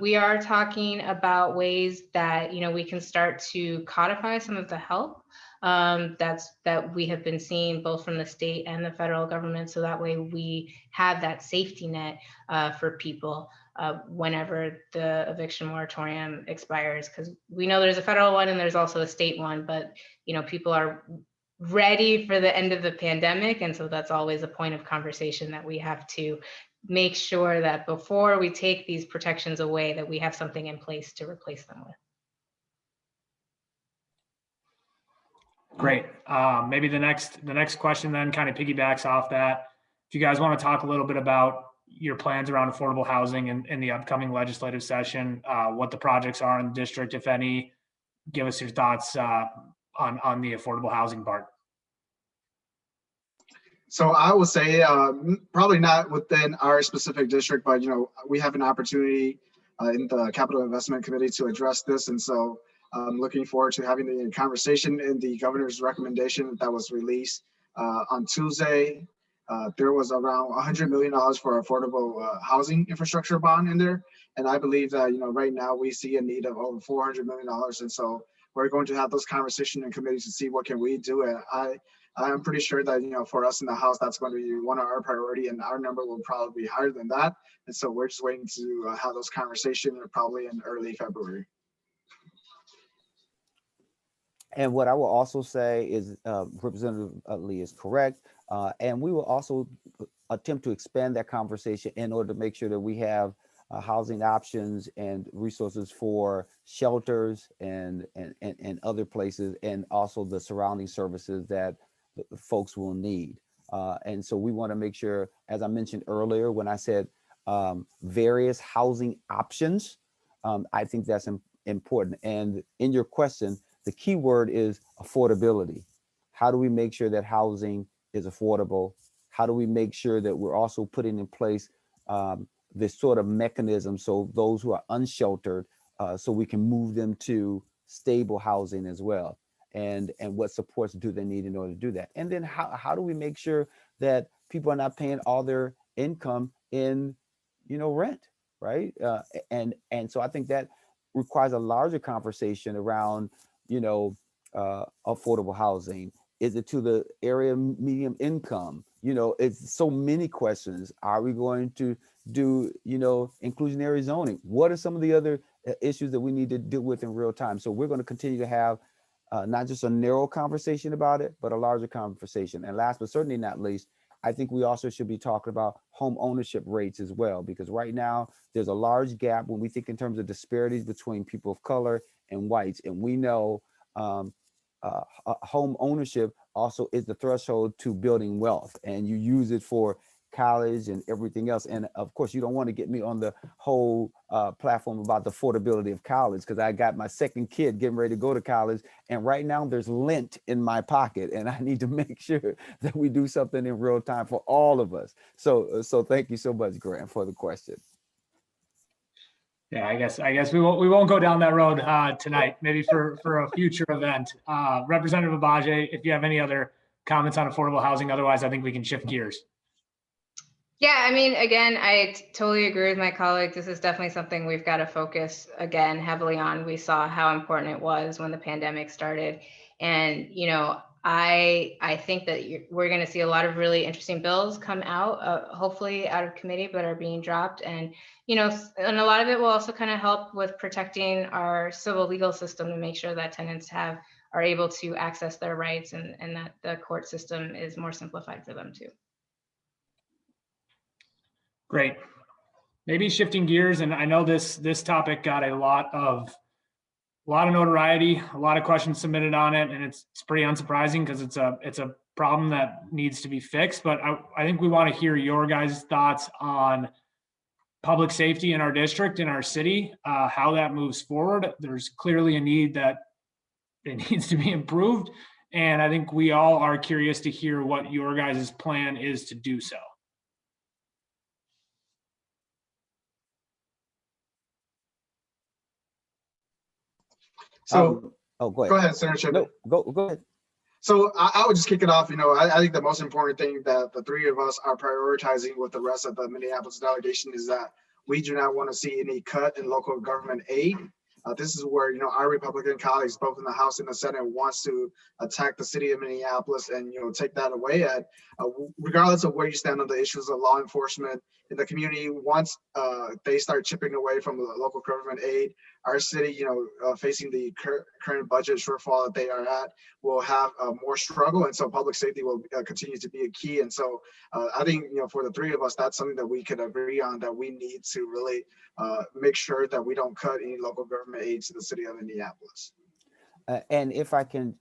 We are talking about ways that we can start to codify some of the help that we have been seeing both from the state and the federal government, so that way we have that safety net for people whenever the eviction moratorium expires, because we know there's a federal one and there's also a state one, but people are ready for the end of the pandemic, and so that's always a point of conversation that we have to make sure that before we take these protections away, that we have something in place to replace them with. Great. Maybe the next question then kind of piggybacks off that. If you guys want to talk a little bit about your plans around affordable housing in the upcoming legislative session, what the projects are in the district, if any, give us your thoughts on the affordable housing part. So I would say probably not within our specific district, but we have an opportunity in the Capital Investment Committee to address this, and so I'm looking forward to having the conversation. In the governor's recommendation that was released on Tuesday, there was around $100 million for affordable housing infrastructure bond in there, and I believe that right now we see a need of over $400 million, and so we're going to have those conversations in committee to see what can we do. And I'm pretty sure that for us in the House, that's going to be one of our priority, and our number will probably be higher than that. And so we're just waiting to have those conversations probably in early February. And what I will also say is Representative Lee is correct. And we will also attempt to expand that conversation in order to make sure that we have housing options and resources for shelters and other places, and also the surrounding services that folks will need. And so we want to make sure, as I mentioned earlier, when I said various housing options, I think that's important. And in your question, the key word is affordability. How do we make sure that housing is affordable? How do we make sure that we're also putting in place this sort of mechanism so those who are unsheltered, so we can move them to stable housing as well? And what supports do they need in order to do that? And then how do we make sure that people are not paying all their income in, rent, right? And so I think that requires a larger conversation around, affordable housing. Is it to the area medium income? It's so many questions. Are we going to do, inclusionary zoning? What are some of the other issues that we need to deal with in real time? So we're going to continue to have not just a narrow conversation about it, but a larger conversation. And last but certainly not least, I think we also should be talking about home ownership rates as well, because right now there's a large gap when we think in terms of disparities between people of color and whites. And we know home ownership also is the threshold to building wealth, and you use it for college and everything else. And of course, you don't want to get me on the whole platform about the affordability of college, because I got my second kid getting ready to go to college, and right now there's lint in my pocket, and I need to make sure that we do something in real time for all of us. So thank you so much, Grant, for the question. Yeah, I guess we won't go down that road tonight. Maybe for a future event. Representative Agbaje, if you have any other comments on affordable housing, otherwise I think we can shift gears. Yeah, I mean, again, I totally agree with my colleagues. This is definitely something we've got to focus again heavily on. We saw how important it was when the pandemic started, and I think that we're going to see a lot of really interesting bills come out, hopefully out of committee, but are being dropped. And and a lot of it will also kind of help with protecting our civil legal system to make sure that tenants are able to access their rights, and that the court system is more simplified for them too. Great. Maybe shifting gears, and I know this topic got a lot of notoriety, a lot of questions submitted on it, and it's pretty unsurprising because it's a problem that needs to be fixed. But I think we want to hear your guys' thoughts on public safety in our district, in our city, how that moves forward. There's clearly a need that it needs to be improved, and I think we all are curious to hear what your guys' plan is to do so. So go ahead. Go ahead, Senator Chairman. No, go ahead. So I would just kick it off. I think the most important thing that the three of us are prioritizing with the rest of the Minneapolis delegation is that we do not want to see any cut in local government aid. This is where our Republican colleagues, both in the House and the Senate, wants to attack the city of Minneapolis and take that away. And regardless of where you stand on the issues of law enforcement in the community, once they start chipping away from the local government aid, our city, facing the current budget shortfall that they are at, will have more struggle, and so public safety will continue to be a key. And so I think for the three of us, that's something that we could agree on, that we need to really make sure that we don't cut any local government aid to the city of Minneapolis. And if I can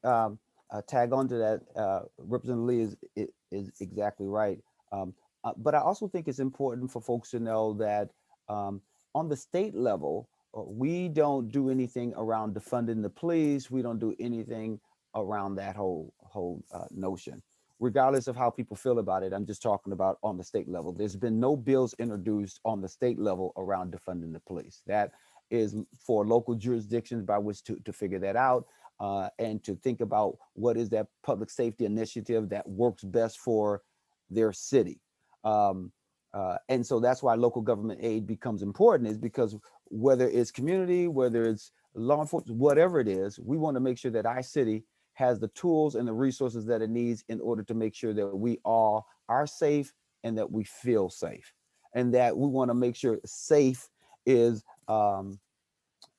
tag on to that, Representative Lee is exactly right. But I also think it's important for folks to know that on the state level, we don't do anything around defunding the police. We don't do anything around that whole notion, regardless of how people feel about it. I'm just talking about on the state level. There's been no bills introduced on the state level around defunding the police. That is for local jurisdictions by which to figure that out, and to think about what is that public safety initiative that works best for their city. And so that's why local government aid becomes important, is because whether it's community, whether it's law enforcement, whatever it is, we want to make sure that our city has the tools and the resources that it needs in order to make sure that we all are safe and that we feel safe. And that we want to make sure safe is an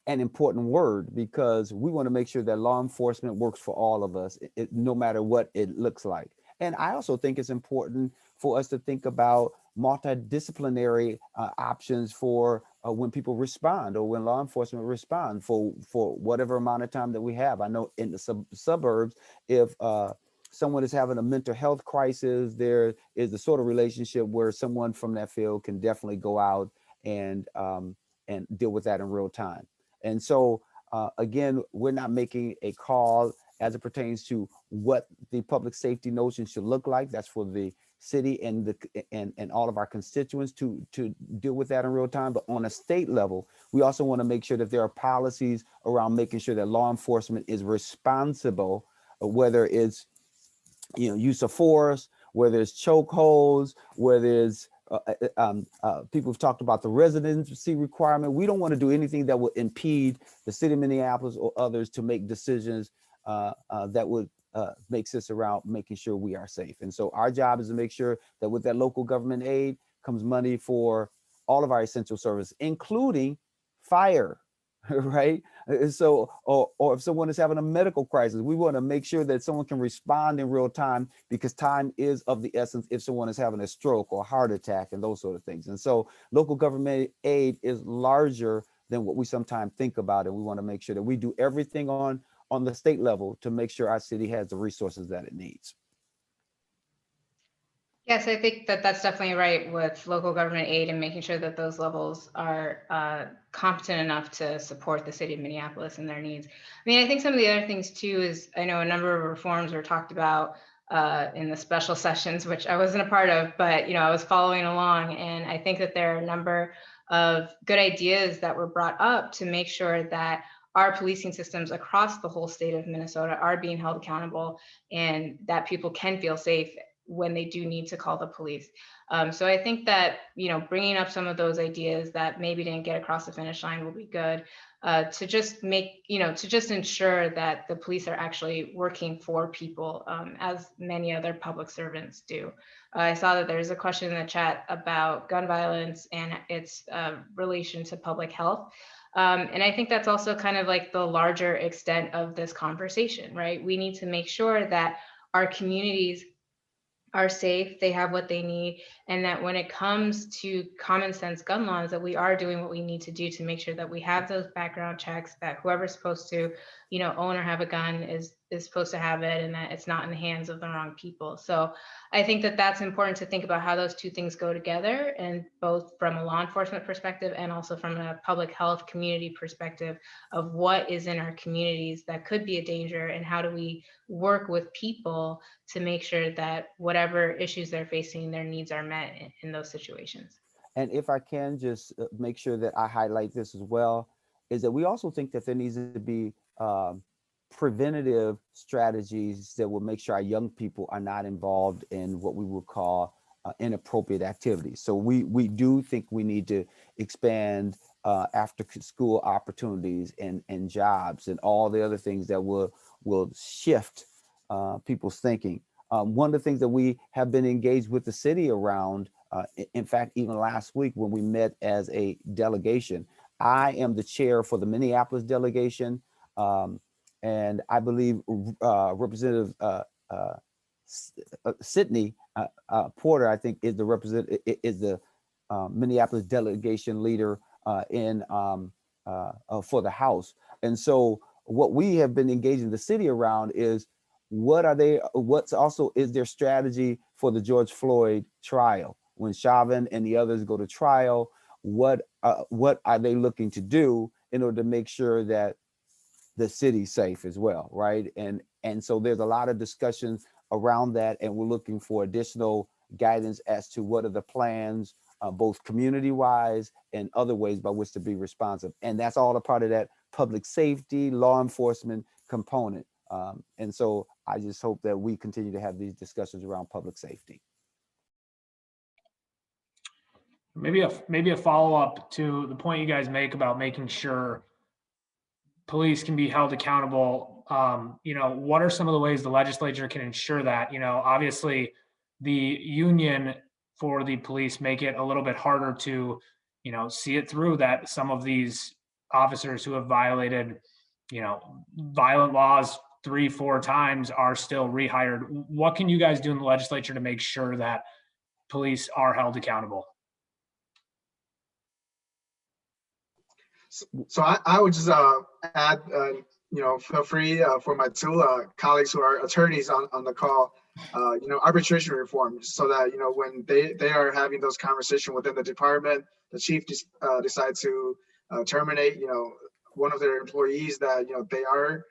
important word, because we want to make sure that law enforcement works for all of us, no matter what it looks like. And I also think it's important for us to think about multidisciplinary options for when people respond, or when law enforcement respond for whatever amount of time that we have. I know in the suburbs, if someone is having a mental health crisis, there is the sort of relationship where someone from that field can definitely go out and deal with that in real time. And so Again, we're not making a call as it pertains to what the public safety notion should look like. That's for the city and all of our constituents to deal with that in real time. But on a state level, we also want to make sure that there are policies around making sure that law enforcement is responsible, whether it's use of force, whether it's chokeholds, whether it's people have talked about the residency requirement. We don't want to do anything that would impede the city of Minneapolis or others to make decisions that would make sense around making sure we are safe. And so our job is to make sure that with that local government aid comes money for all of our essential services, including fire, right? So, or if someone is having a medical crisis, we want to make sure that someone can respond in real time, because time is of the essence if someone is having a stroke or a heart attack and those sort of things. And so local government aid is larger than what we sometimes think about. And we want to make sure that we do everything on the state level to make sure our city has the resources that it needs. Yes, I think that that's definitely right with local government aid and making sure that those levels are competent enough to support the city of Minneapolis and their needs. I mean, I think some of the other things too is, I know a number of reforms were talked about in the special sessions, which I wasn't a part of, but I was following along, and I think that there are a number of good ideas that were brought up to make sure that our policing systems across the whole state of Minnesota are being held accountable and that people can feel safe when they do need to call the police. So I think that, bringing up some of those ideas that maybe didn't get across the finish line will be good to just make, to just ensure that the police are actually working for people, as many other public servants do. I saw that there's a question in the chat about gun violence and its relation to public health. And I think that's also kind of like the larger extent of this conversation, right? We need to make sure that our communities are safe, they have what they need, and that when it comes to common sense gun laws, that we are doing what we need to do to make sure that we have those background checks, that whoever's supposed to, own or have a gun is supposed to have it, and that it's not in the hands of the wrong people. So I think that that's important to think about how those two things go together, and both from a law enforcement perspective and also from a public health community perspective of what is in our communities that could be a danger, and how do we work with people to make sure that whatever issues they're facing, their needs are met in those situations. And if I can just make sure that I highlight this as well, is that we also think that there needs to be preventative strategies that will make sure our young people are not involved in what we would call inappropriate activities. So we do think we need to expand after school opportunities and jobs and all the other things that will shift people's thinking. One of the things that we have been engaged with the city around, in fact, even last week when we met as a delegation, I am the chair for the Minneapolis delegation. And I believe Representative Sidney Porter, I think, is the Minneapolis delegation leader for the House. And so what we have been engaging the city around is what's also is their strategy for the George Floyd trial? When Chauvin and the others go to trial, what are they looking to do in order to make sure that the city's safe as well, right? And so there's a lot of discussions around that, and we're looking for additional guidance as to what are the plans, both community-wise and other ways by which to be responsive. And that's all a part of that public safety, law enforcement component. And so I just hope that we continue to have these discussions around public safety. Maybe a follow-up to the point you guys make about making sure police can be held accountable. What are some of the ways the legislature can ensure that? Obviously the union for the police make it a little bit harder to, see it through, that some of these officers who have violated, violent laws 3-4 times are still rehired. What can you guys do in the legislature to make sure that police are held accountable? So I would just add, feel free for my two colleagues who are attorneys on the call, arbitration reform, so that, when they are having those conversations within the department, the chief decides to terminate, one of their employees that, they are,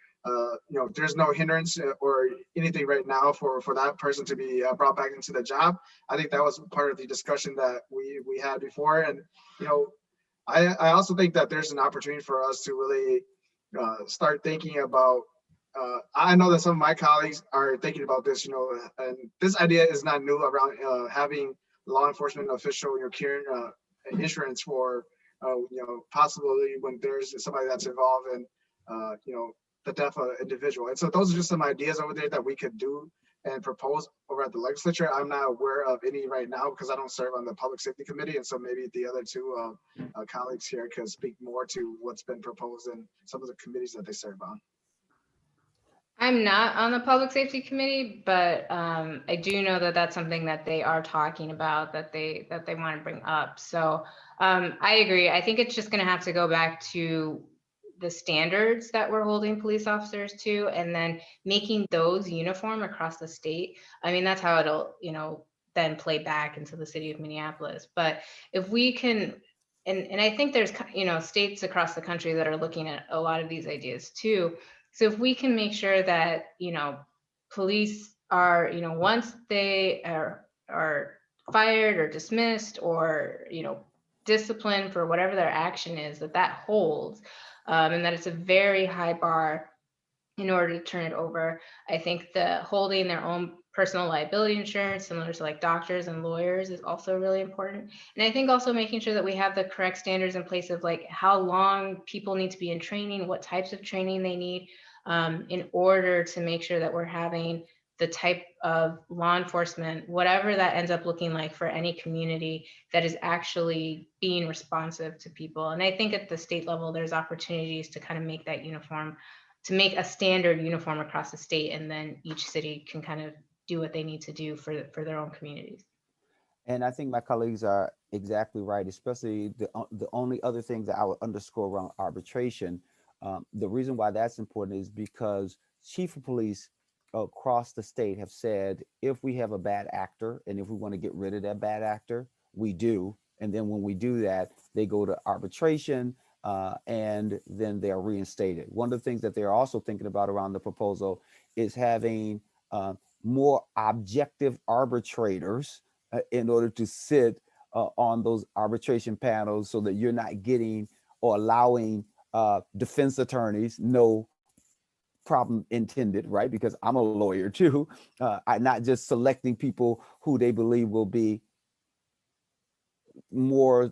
there's no hindrance or anything right now for that person to be brought back into the job. I think that was part of the discussion that we had before. And, I also think that there's an opportunity for us to really start thinking about, I know that some of my colleagues are thinking about this, and this idea is not new around having law enforcement official, carrying insurance for, possibly when there's somebody that's involved in, the death of an individual. And so those are just some ideas over there that we could do and propose over at the legislature. I'm not aware of any right now because I don't serve on the public safety committee. And so maybe the other two colleagues here could speak more to what's been proposed in some of the committees that they serve on. I'm not on the public safety committee, but I do know that that's something that they are talking about, that they want to bring up. So I agree. I think it's just going to have to go back to the standards that we're holding police officers to, and then making those uniform across the state. I mean, that's how it'll, then play back into the city of Minneapolis. But if we can, and I think there's, states across the country that are looking at a lot of these ideas too. So if we can make sure that, police are, once they are fired or dismissed or, disciplined for whatever their action is, that holds, and that it's a very high bar in order to turn it over. I think the holding their own personal liability insurance, similar to like doctors and lawyers, is also really important. And I think also making sure that we have the correct standards in place of like how long people need to be in training, what types of training they need, in order to make sure that we're having the type of law enforcement, whatever that ends up looking like for any community, that is actually being responsive to people. And I think at the state level, there's opportunities to kind of make that uniform, to make a standard uniform across the state, and then each city can kind of do what they need to do for their own communities. And I think my colleagues are exactly right, especially the only other thing that I would underscore around arbitration. The reason why that's important is because chief of police across the state have said, if we have a bad actor and if we want to get rid of that bad actor, we do. And then when we do that, they go to arbitration, and then they are reinstated. One of the things that they're also thinking about around the proposal is having more objective arbitrators in order to sit on those arbitration panels, so that you're not getting or allowing defense attorneys, no problem intended, right? Because I'm a lawyer too. I'm not just selecting people who they believe will be more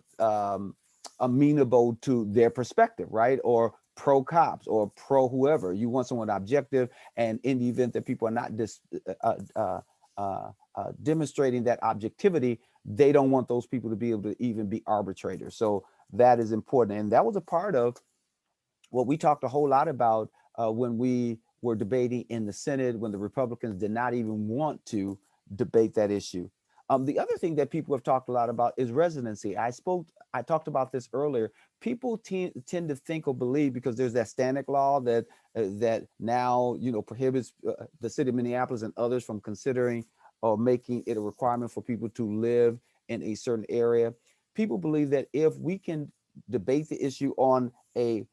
amenable to their perspective, right? Or pro cops or pro whoever. You want someone objective, and in the event that people are not demonstrating that objectivity, they don't want those people to be able to even be arbitrators. So that is important. And that was a part of what we talked a whole lot about when we were debating in the Senate, when the Republicans did not even want to debate that issue. The other thing that people have talked a lot about is residency. I talked about this earlier. People tend to think or believe, because there's that standing law that now prohibits the city of Minneapolis and others from considering or making it a requirement for people to live in a certain area. People believe that if we can debate the issue on a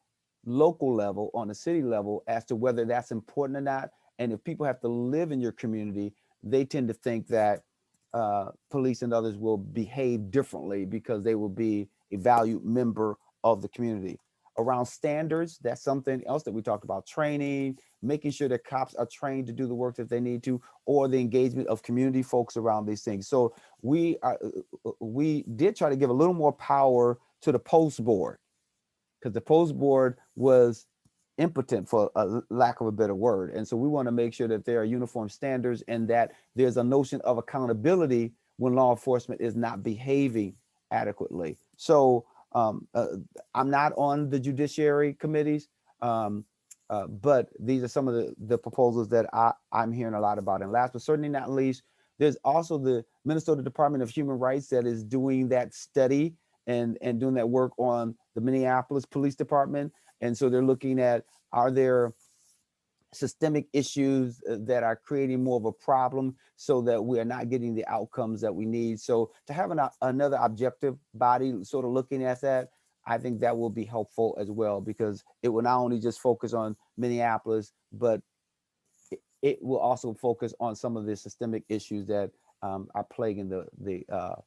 local level, on a city level, as to whether that's important or not, and if people have to live in your community, they tend to think that police and others will behave differently because they will be a valued member of the community. Around standards, that's something else that we talked about: training, making sure that cops are trained to do the work that they need to, or the engagement of community folks around these things. So we did try to give a little more power to the post board, because the post board was impotent, for a lack of a better word. And so we want to make sure that there are uniform standards and that there's a notion of accountability when law enforcement is not behaving adequately. So I'm not on the judiciary committees, but these are some of the proposals that I'm hearing a lot about. And last but certainly not least, there's also the Minnesota Department of Human Rights that is doing that study and doing that work on the Minneapolis Police Department. And so they're looking at, are there systemic issues that are creating more of a problem so that we are not getting the outcomes that we need. So to have another objective body sort of looking at that, I think that will be helpful as well, because it will not only just focus on Minneapolis, but it will also focus on some of the systemic issues that are plaguing the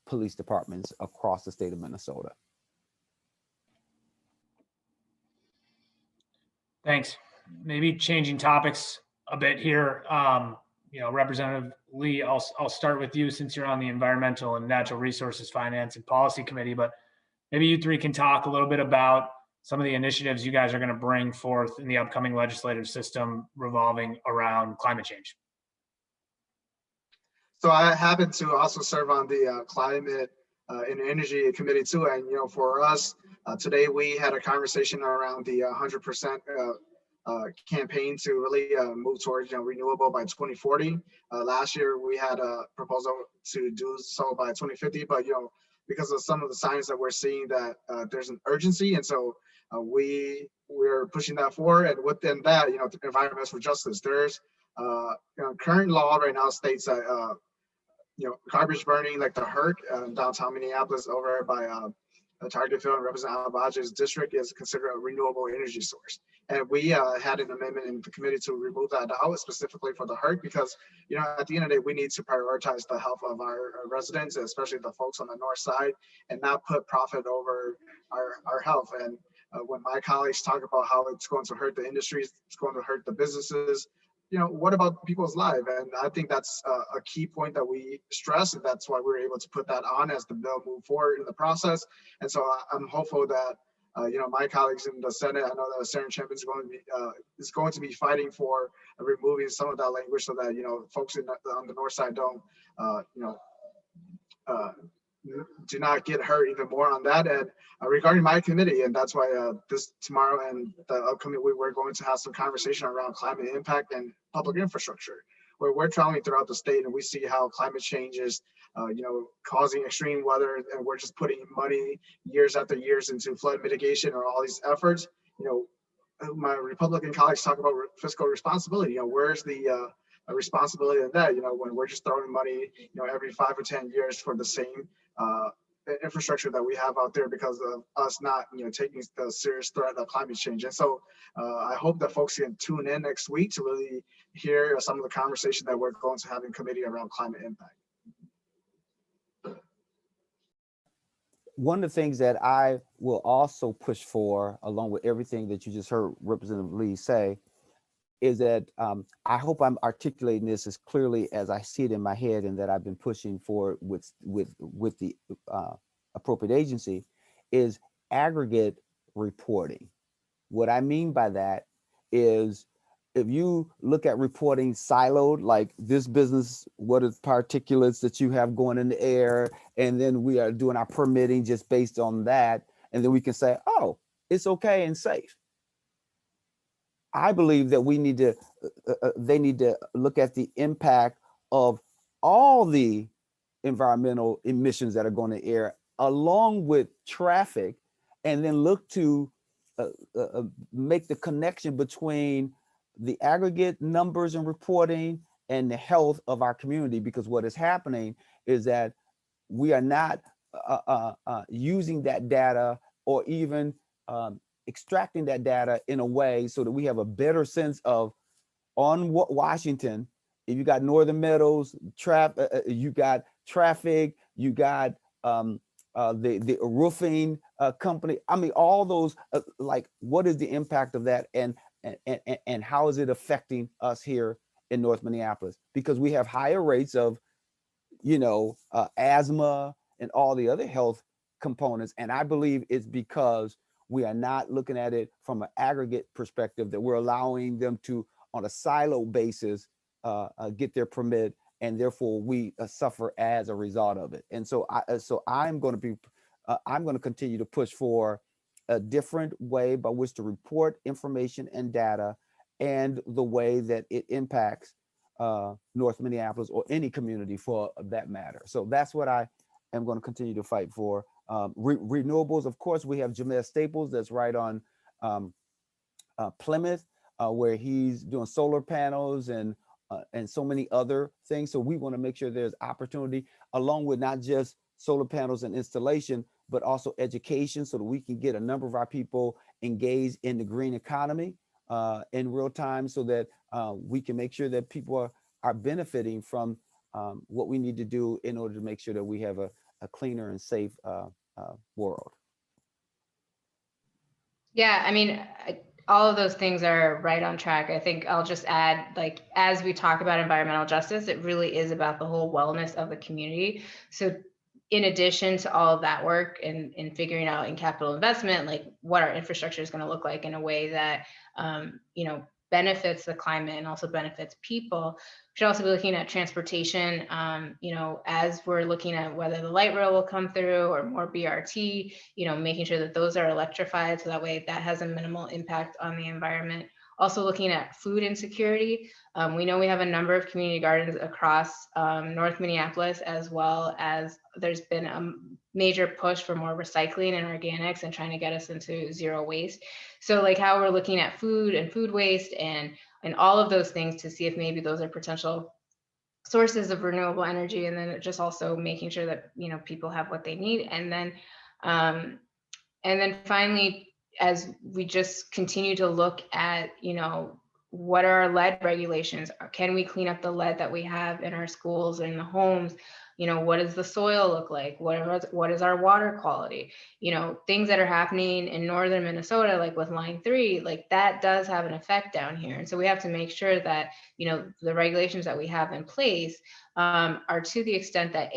police departments across the state of Minnesota. Thanks. Maybe changing topics a bit here. Representative Lee, I'll start with you since you're on the Environmental and Natural Resources Finance and Policy Committee, but maybe you three can talk a little bit about some of the initiatives you guys are going to bring forth in the upcoming legislative system revolving around climate change. So I happen to also serve on the Climate and Energy Committee too. And, for us, today we had a conversation around the 100% campaign to really move towards renewable by 2040. Last year we had a proposal to do so by 2050, but because of some of the signs that we're seeing that there's an urgency, and so we're pushing that forward. And within that, environmental justice. There's current law right now states that garbage burning, like the HERC, downtown Minneapolis, over by Target Field and Representative Agbaje's district, is considered a renewable energy source. And we had an amendment in the committee to remove that out specifically for the HERC, because at the end of the day, we need to prioritize the health of our residents, especially the folks on the north side, and not put profit over our health. And when my colleagues talk about how it's going to hurt the industries, it's going to hurt the businesses, what about people's lives? And I think that's a key point that we stress, and that's why we were able to put that on as the bill moved forward in the process. And so I'm hopeful that my colleagues in the Senate, I know that Senator Champion is going to be fighting for removing some of that language so that folks on the north side don't do not get hurt even more on that. And regarding my committee, and that's why this tomorrow and the upcoming week, we're going to have some conversation around climate impact and public infrastructure, where we're traveling throughout the state and we see how climate change is causing extreme weather, and we're just putting money years after years into flood mitigation or all these efforts. My Republican colleagues talk about fiscal responsibility. Where's the responsibility of that? When we're just throwing money, every 5 or 10 years for the same infrastructure that we have out there because of us not, taking the serious threat of climate change. And so I hope that folks can tune in next week to really hear some of the conversation that we're going to have in committee around climate impact. One of the things that I will also push for, along with everything that you just heard Representative Lee say, is that I hope I'm articulating this as clearly as I see it in my head, and that I've been pushing for with the appropriate agency, is aggregate reporting. What I mean by that is, if you look at reporting siloed, like this business, what are the particulates that you have going in the air, and then we are doing our permitting just based on that, and then we can say, oh, it's okay and safe. I believe that we need to, they need to look at the impact of all the environmental emissions that are going to air, along with traffic, and then look to make the connection between the aggregate numbers and reporting and the health of our community. Because what is happening is that we are not using that data, or even extracting that data in a way so that we have a better sense of, on Washington, if you got Northern Meadows, you got traffic, you got the roofing company. I mean, all those, like, what is the impact of that, and how is it affecting us here in North Minneapolis? Because we have higher rates of, asthma and all the other health components. And I believe it's because we are not looking at it from an aggregate perspective, that we're allowing them to, on a silo basis, get their permit, and therefore we suffer as a result of it. And so I'm going to continue to push for a different way by which to report information and data, and the way that it impacts North Minneapolis, or any community for that matter. So that's what I am going to continue to fight for. Renewables, of course, we have Jamel Staples that's right on Plymouth, where he's doing solar panels and so many other things. So we want to make sure there's opportunity, along with not just solar panels and installation, but also education so that we can get a number of our people engaged in the green economy in real time so that we can make sure that people are benefiting from what we need to do in order to make sure that we have a cleaner and safe world. Yeah, I mean, all of those things are right on track. I think I'll just add, like, as we talk about environmental justice, it really is about the whole wellness of the community. So in addition to all of that work and figuring out in capital investment, like what our infrastructure is going to look like in a way that, you know, benefits the climate and also benefits people. We should also be looking at transportation, you know, as we're looking at whether the light rail will come through or more BRT, you know, making sure that those are electrified so that way that has a minimal impact on the environment. Also looking at food insecurity. We know we have a number of community gardens across North Minneapolis, as well as there's been a major push for more recycling and organics and trying to get us into zero waste. So like how we're looking at food and food waste and all of those things to see if maybe those are potential sources of renewable energy, and then just also making sure that, you know, people have what they need. And then finally, as we just continue to look at, you know, what are our lead regulations? Can we clean up the lead that we have in our schools and in the homes? You know, what does the soil look like? What is our water quality? You know, things that are happening in northern Minnesota, like with Line 3, like that does have an effect down here. And so we have to make sure that, you know, the regulations that we have in place are to the extent that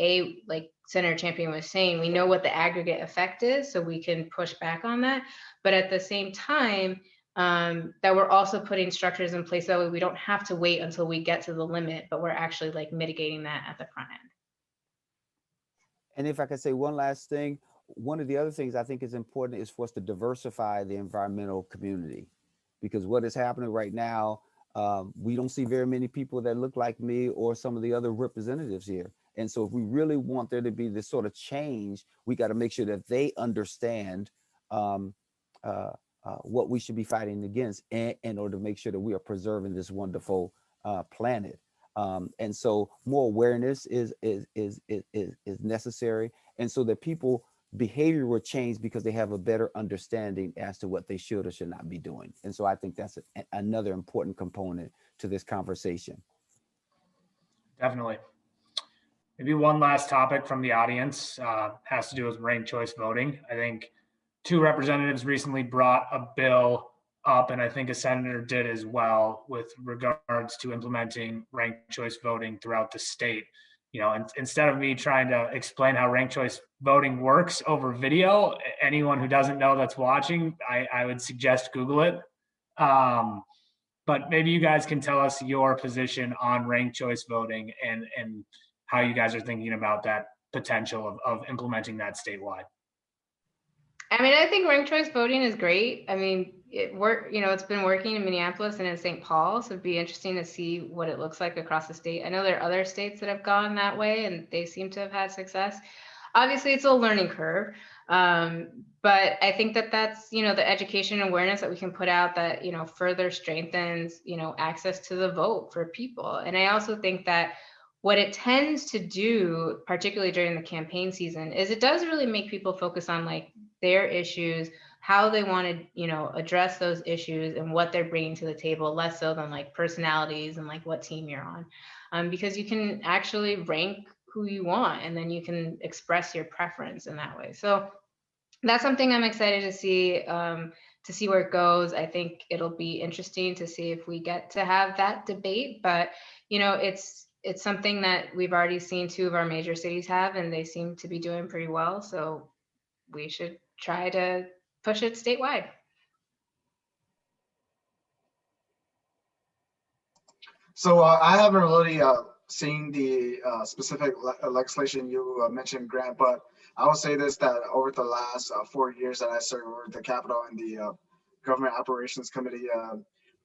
like Senator Champion was saying, we know what the aggregate effect is, so we can push back on that. But at the same time, that we're also putting structures in place that way we don't have to wait until we get to the limit, but we're actually like mitigating that at the front end. And if I could say one last thing, one of the other things I think is important is for us to diversify the environmental community, because what is happening right now, we don't see very many people that look like me or some of the other representatives here. And so if we really want there to be this sort of change, we got to make sure that they understand what we should be fighting against in order to make sure that we are preserving this wonderful planet. And so more awareness is necessary, and so that people behavior will change because they have a better understanding as to what they should or should not be doing. And so I think that's another important component to this conversation. Definitely. Maybe one last topic from the audience has to do with ranked choice voting. I think 2 representatives recently brought a bill up, and I think a senator did as well, with regards to implementing ranked choice voting throughout the state. You know, instead of me trying to explain how ranked choice voting works over video, anyone who doesn't know that's watching, I would suggest Google it. But maybe you guys can tell us your position on ranked choice voting and how you guys are thinking about that potential of implementing that statewide. I mean, I think ranked choice voting is great. I mean, it's been working in Minneapolis and in St. Paul, so it'd be interesting to see what it looks like across the state. I know there are other states that have gone that way and they seem to have had success. Obviously, it's a learning curve, but I think that's, you know, the education and awareness that we can put out that, you know, further strengthens, you know, access to the vote for people. And I also think that what it tends to do, particularly during the campaign season, is it does really make people focus on like their issues, how they want to, you know, address those issues and what they're bringing to the table, less so than like personalities and like what team you're on, because you can actually rank who you want and then you can express your preference in that way. So that's something I'm excited to see where it goes. I think it'll be interesting to see if we get to have that debate, but you know, it's something that we've already seen 2 of our major cities have, and they seem to be doing pretty well. So we should try to push it statewide. So I haven't really seen the specific legislation you mentioned, Grant, but I will say this, that over the last 4 years that I served over the Capitol and the Government Operations Committee,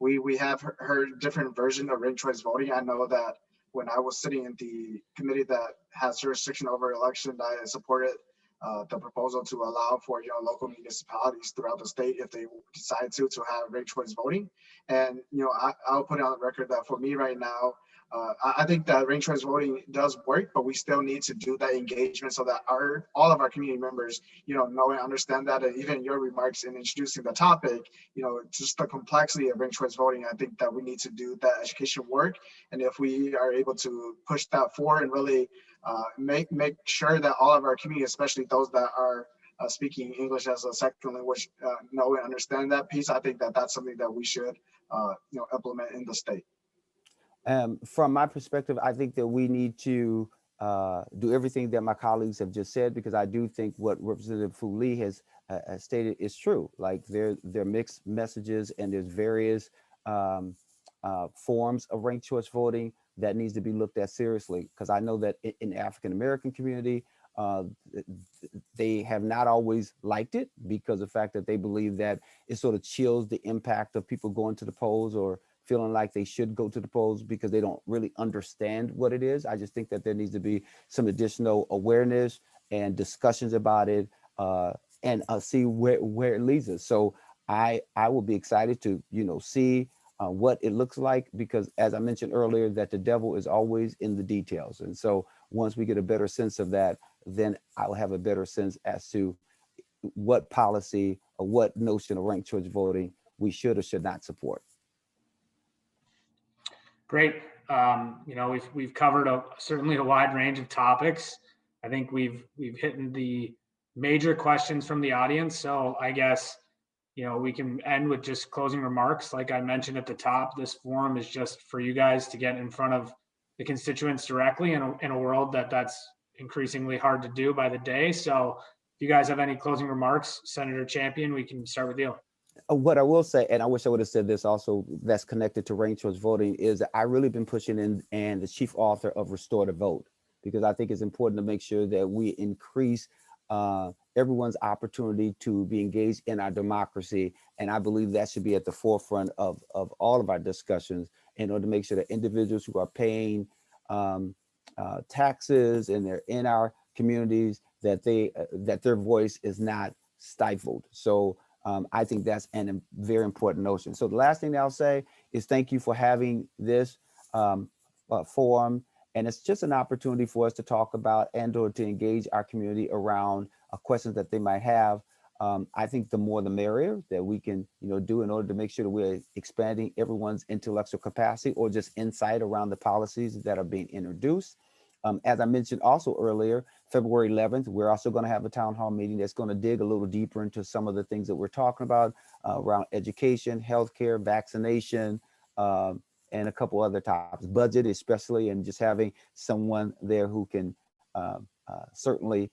we have heard different versions of ranked choice voting. I know that when I was sitting in the committee that has jurisdiction over elections, I supported the proposal to allow for local municipalities throughout the state, if they decide to have ranked choice voting. And I'll put it on the record that for me right now, I think that ranked choice voting does work, but we still need to do that engagement so that all of our community members know and understand that. And even your remarks in introducing the topic, just the complexity of ranked choice voting, I think that we need to do that education work. And if we are able to push that forward and really make sure that all of our community, especially those that are speaking English as a second language, know and understand that piece, I think that that's something that we should implement in the state. From my perspective, I think that we need to do everything that my colleagues have just said, because I do think what Representative Fue Lee has stated is true. Like there are mixed messages, and there's various forms of ranked choice voting that needs to be looked at seriously. Because I know that in the African American community, they have not always liked it, because of the fact that they believe that it sort of chills the impact of people going to the polls or feeling like they should go to the polls because they don't really understand what it is. I just think that there needs to be some additional awareness and discussions about it, and see where it leads us. So I will be excited to see what it looks like, because as I mentioned earlier, that the devil is always in the details. And so once we get a better sense of that, then I'll have a better sense as to what policy or what notion of ranked choice voting we should or should not support. Great. We've covered certainly a wide range of topics. I think we've hit the major questions from the audience. So I guess, we can end with just closing remarks. Like I mentioned at the top, this forum is just for you guys to get in front of the constituents directly in a world that's increasingly hard to do by the day. So if you guys have any closing remarks, Senator Champion, we can start with you. What I will say, and I wish I would have said this also, that's connected to ranked choice voting, is that I really been pushing in and the chief author of Restore the Vote, because I think it's important to make sure that we increase everyone's opportunity to be engaged in our democracy. And I believe that should be at the forefront of all of our discussions, in order to make sure that individuals who are paying taxes and they're in our communities, that their voice is not stifled. So I think that's a very important notion. So the last thing that I'll say is thank you for having this forum. And it's just an opportunity for us to talk about and/or to engage our community around questions that they might have. I think the more the merrier that we can do in order to make sure that we're expanding everyone's intellectual capacity or just insight around the policies that are being introduced. As I mentioned also earlier, February 11th, we're also going to have a town hall meeting that's going to dig a little deeper into some of the things that we're talking about around education, healthcare, vaccination, and a couple other topics, budget especially, and just having someone there who can certainly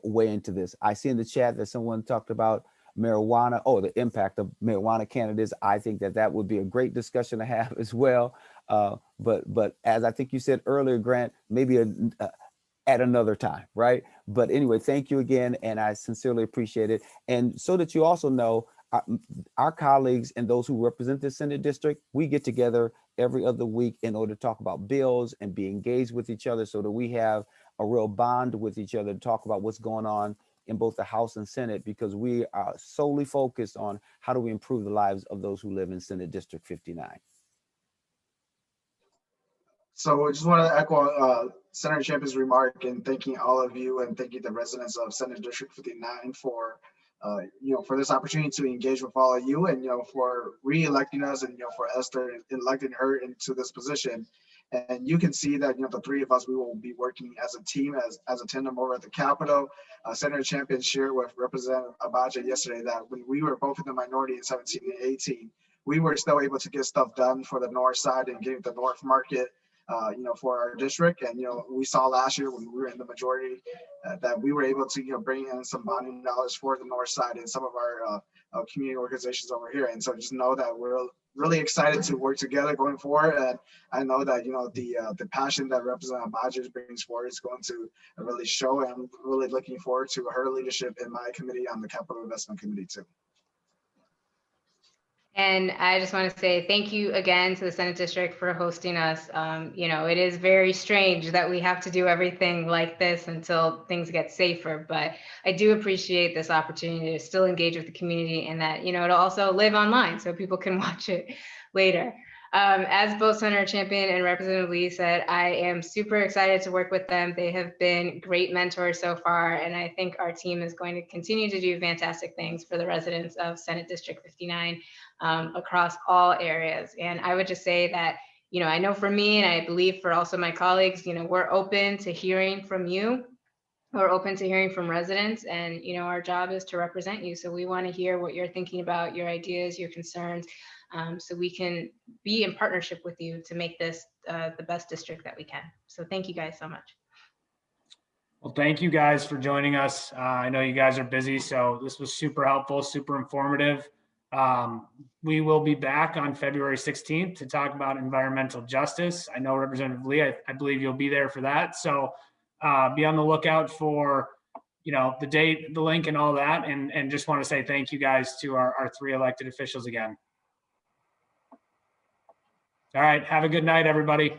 weigh into this. I see in the chat that someone talked about marijuana, the impact of marijuana candidates. I think that would be a great discussion to have as well. But as I think you said earlier, Grant, maybe at another time, right? But anyway, thank you again, and I sincerely appreciate it. And so that you also know, our colleagues and those who represent the Senate district, we get together every other week in order to talk about bills and be engaged with each other, so that we have a real bond with each other to talk about what's going on in both the House and Senate, because we are solely focused on how do we improve the lives of those who live in Senate District 59. So I just want to echo Senator Champion's remark and thanking all of you, and thanking the residents of Senate District 59 for for this opportunity to engage with all of you, and for re-electing us, and for Esther electing her into this position. And you can see that the three of us, we will be working as a team, as a tandem over at the Capitol. Senator Champion shared with Representative Agbaje yesterday that when we were both in the minority in 17 and 18, we were still able to get stuff done for the north side and getting the North Market for our district. And we saw last year when we were in the majority that we were able to bring in some bonding dollars for the north side and some of our community organizations over here. And so just know that we're really excited to work together going forward. And I know that the passion that Representative Agbaje brings forward is going to really show, and I'm really looking forward to her leadership in my committee on the Capital Investment Committee too. And I just want to say thank you again to the Senate District for hosting us. It is very strange that we have to do everything like this until things get safer, but I do appreciate this opportunity to still engage with the community and that, it'll also live online so people can watch it later. As both Senator Champion and Representative Lee said, I am super excited to work with them. They have been great mentors so far, and I think our team is going to continue to do fantastic things for the residents of Senate District 59 across all areas. And I would just say that, I know for me, and I believe for also my colleagues, we're open to hearing from you. We're open to hearing from residents, and our job is to represent you. So we want to hear what you're thinking about, your ideas, your concerns, so we can be in partnership with you to make this the best district that we can. So thank you guys so much. Well, thank you guys for joining us. I know you guys are busy, so this was super helpful, super informative. We will be back on February 16th to talk about environmental justice. I know Representative Lee, I believe you'll be there for that. So be on the lookout for, the date, the link and all that. And just want to say thank you guys to our 3 elected officials again. All right. Have a good night, everybody.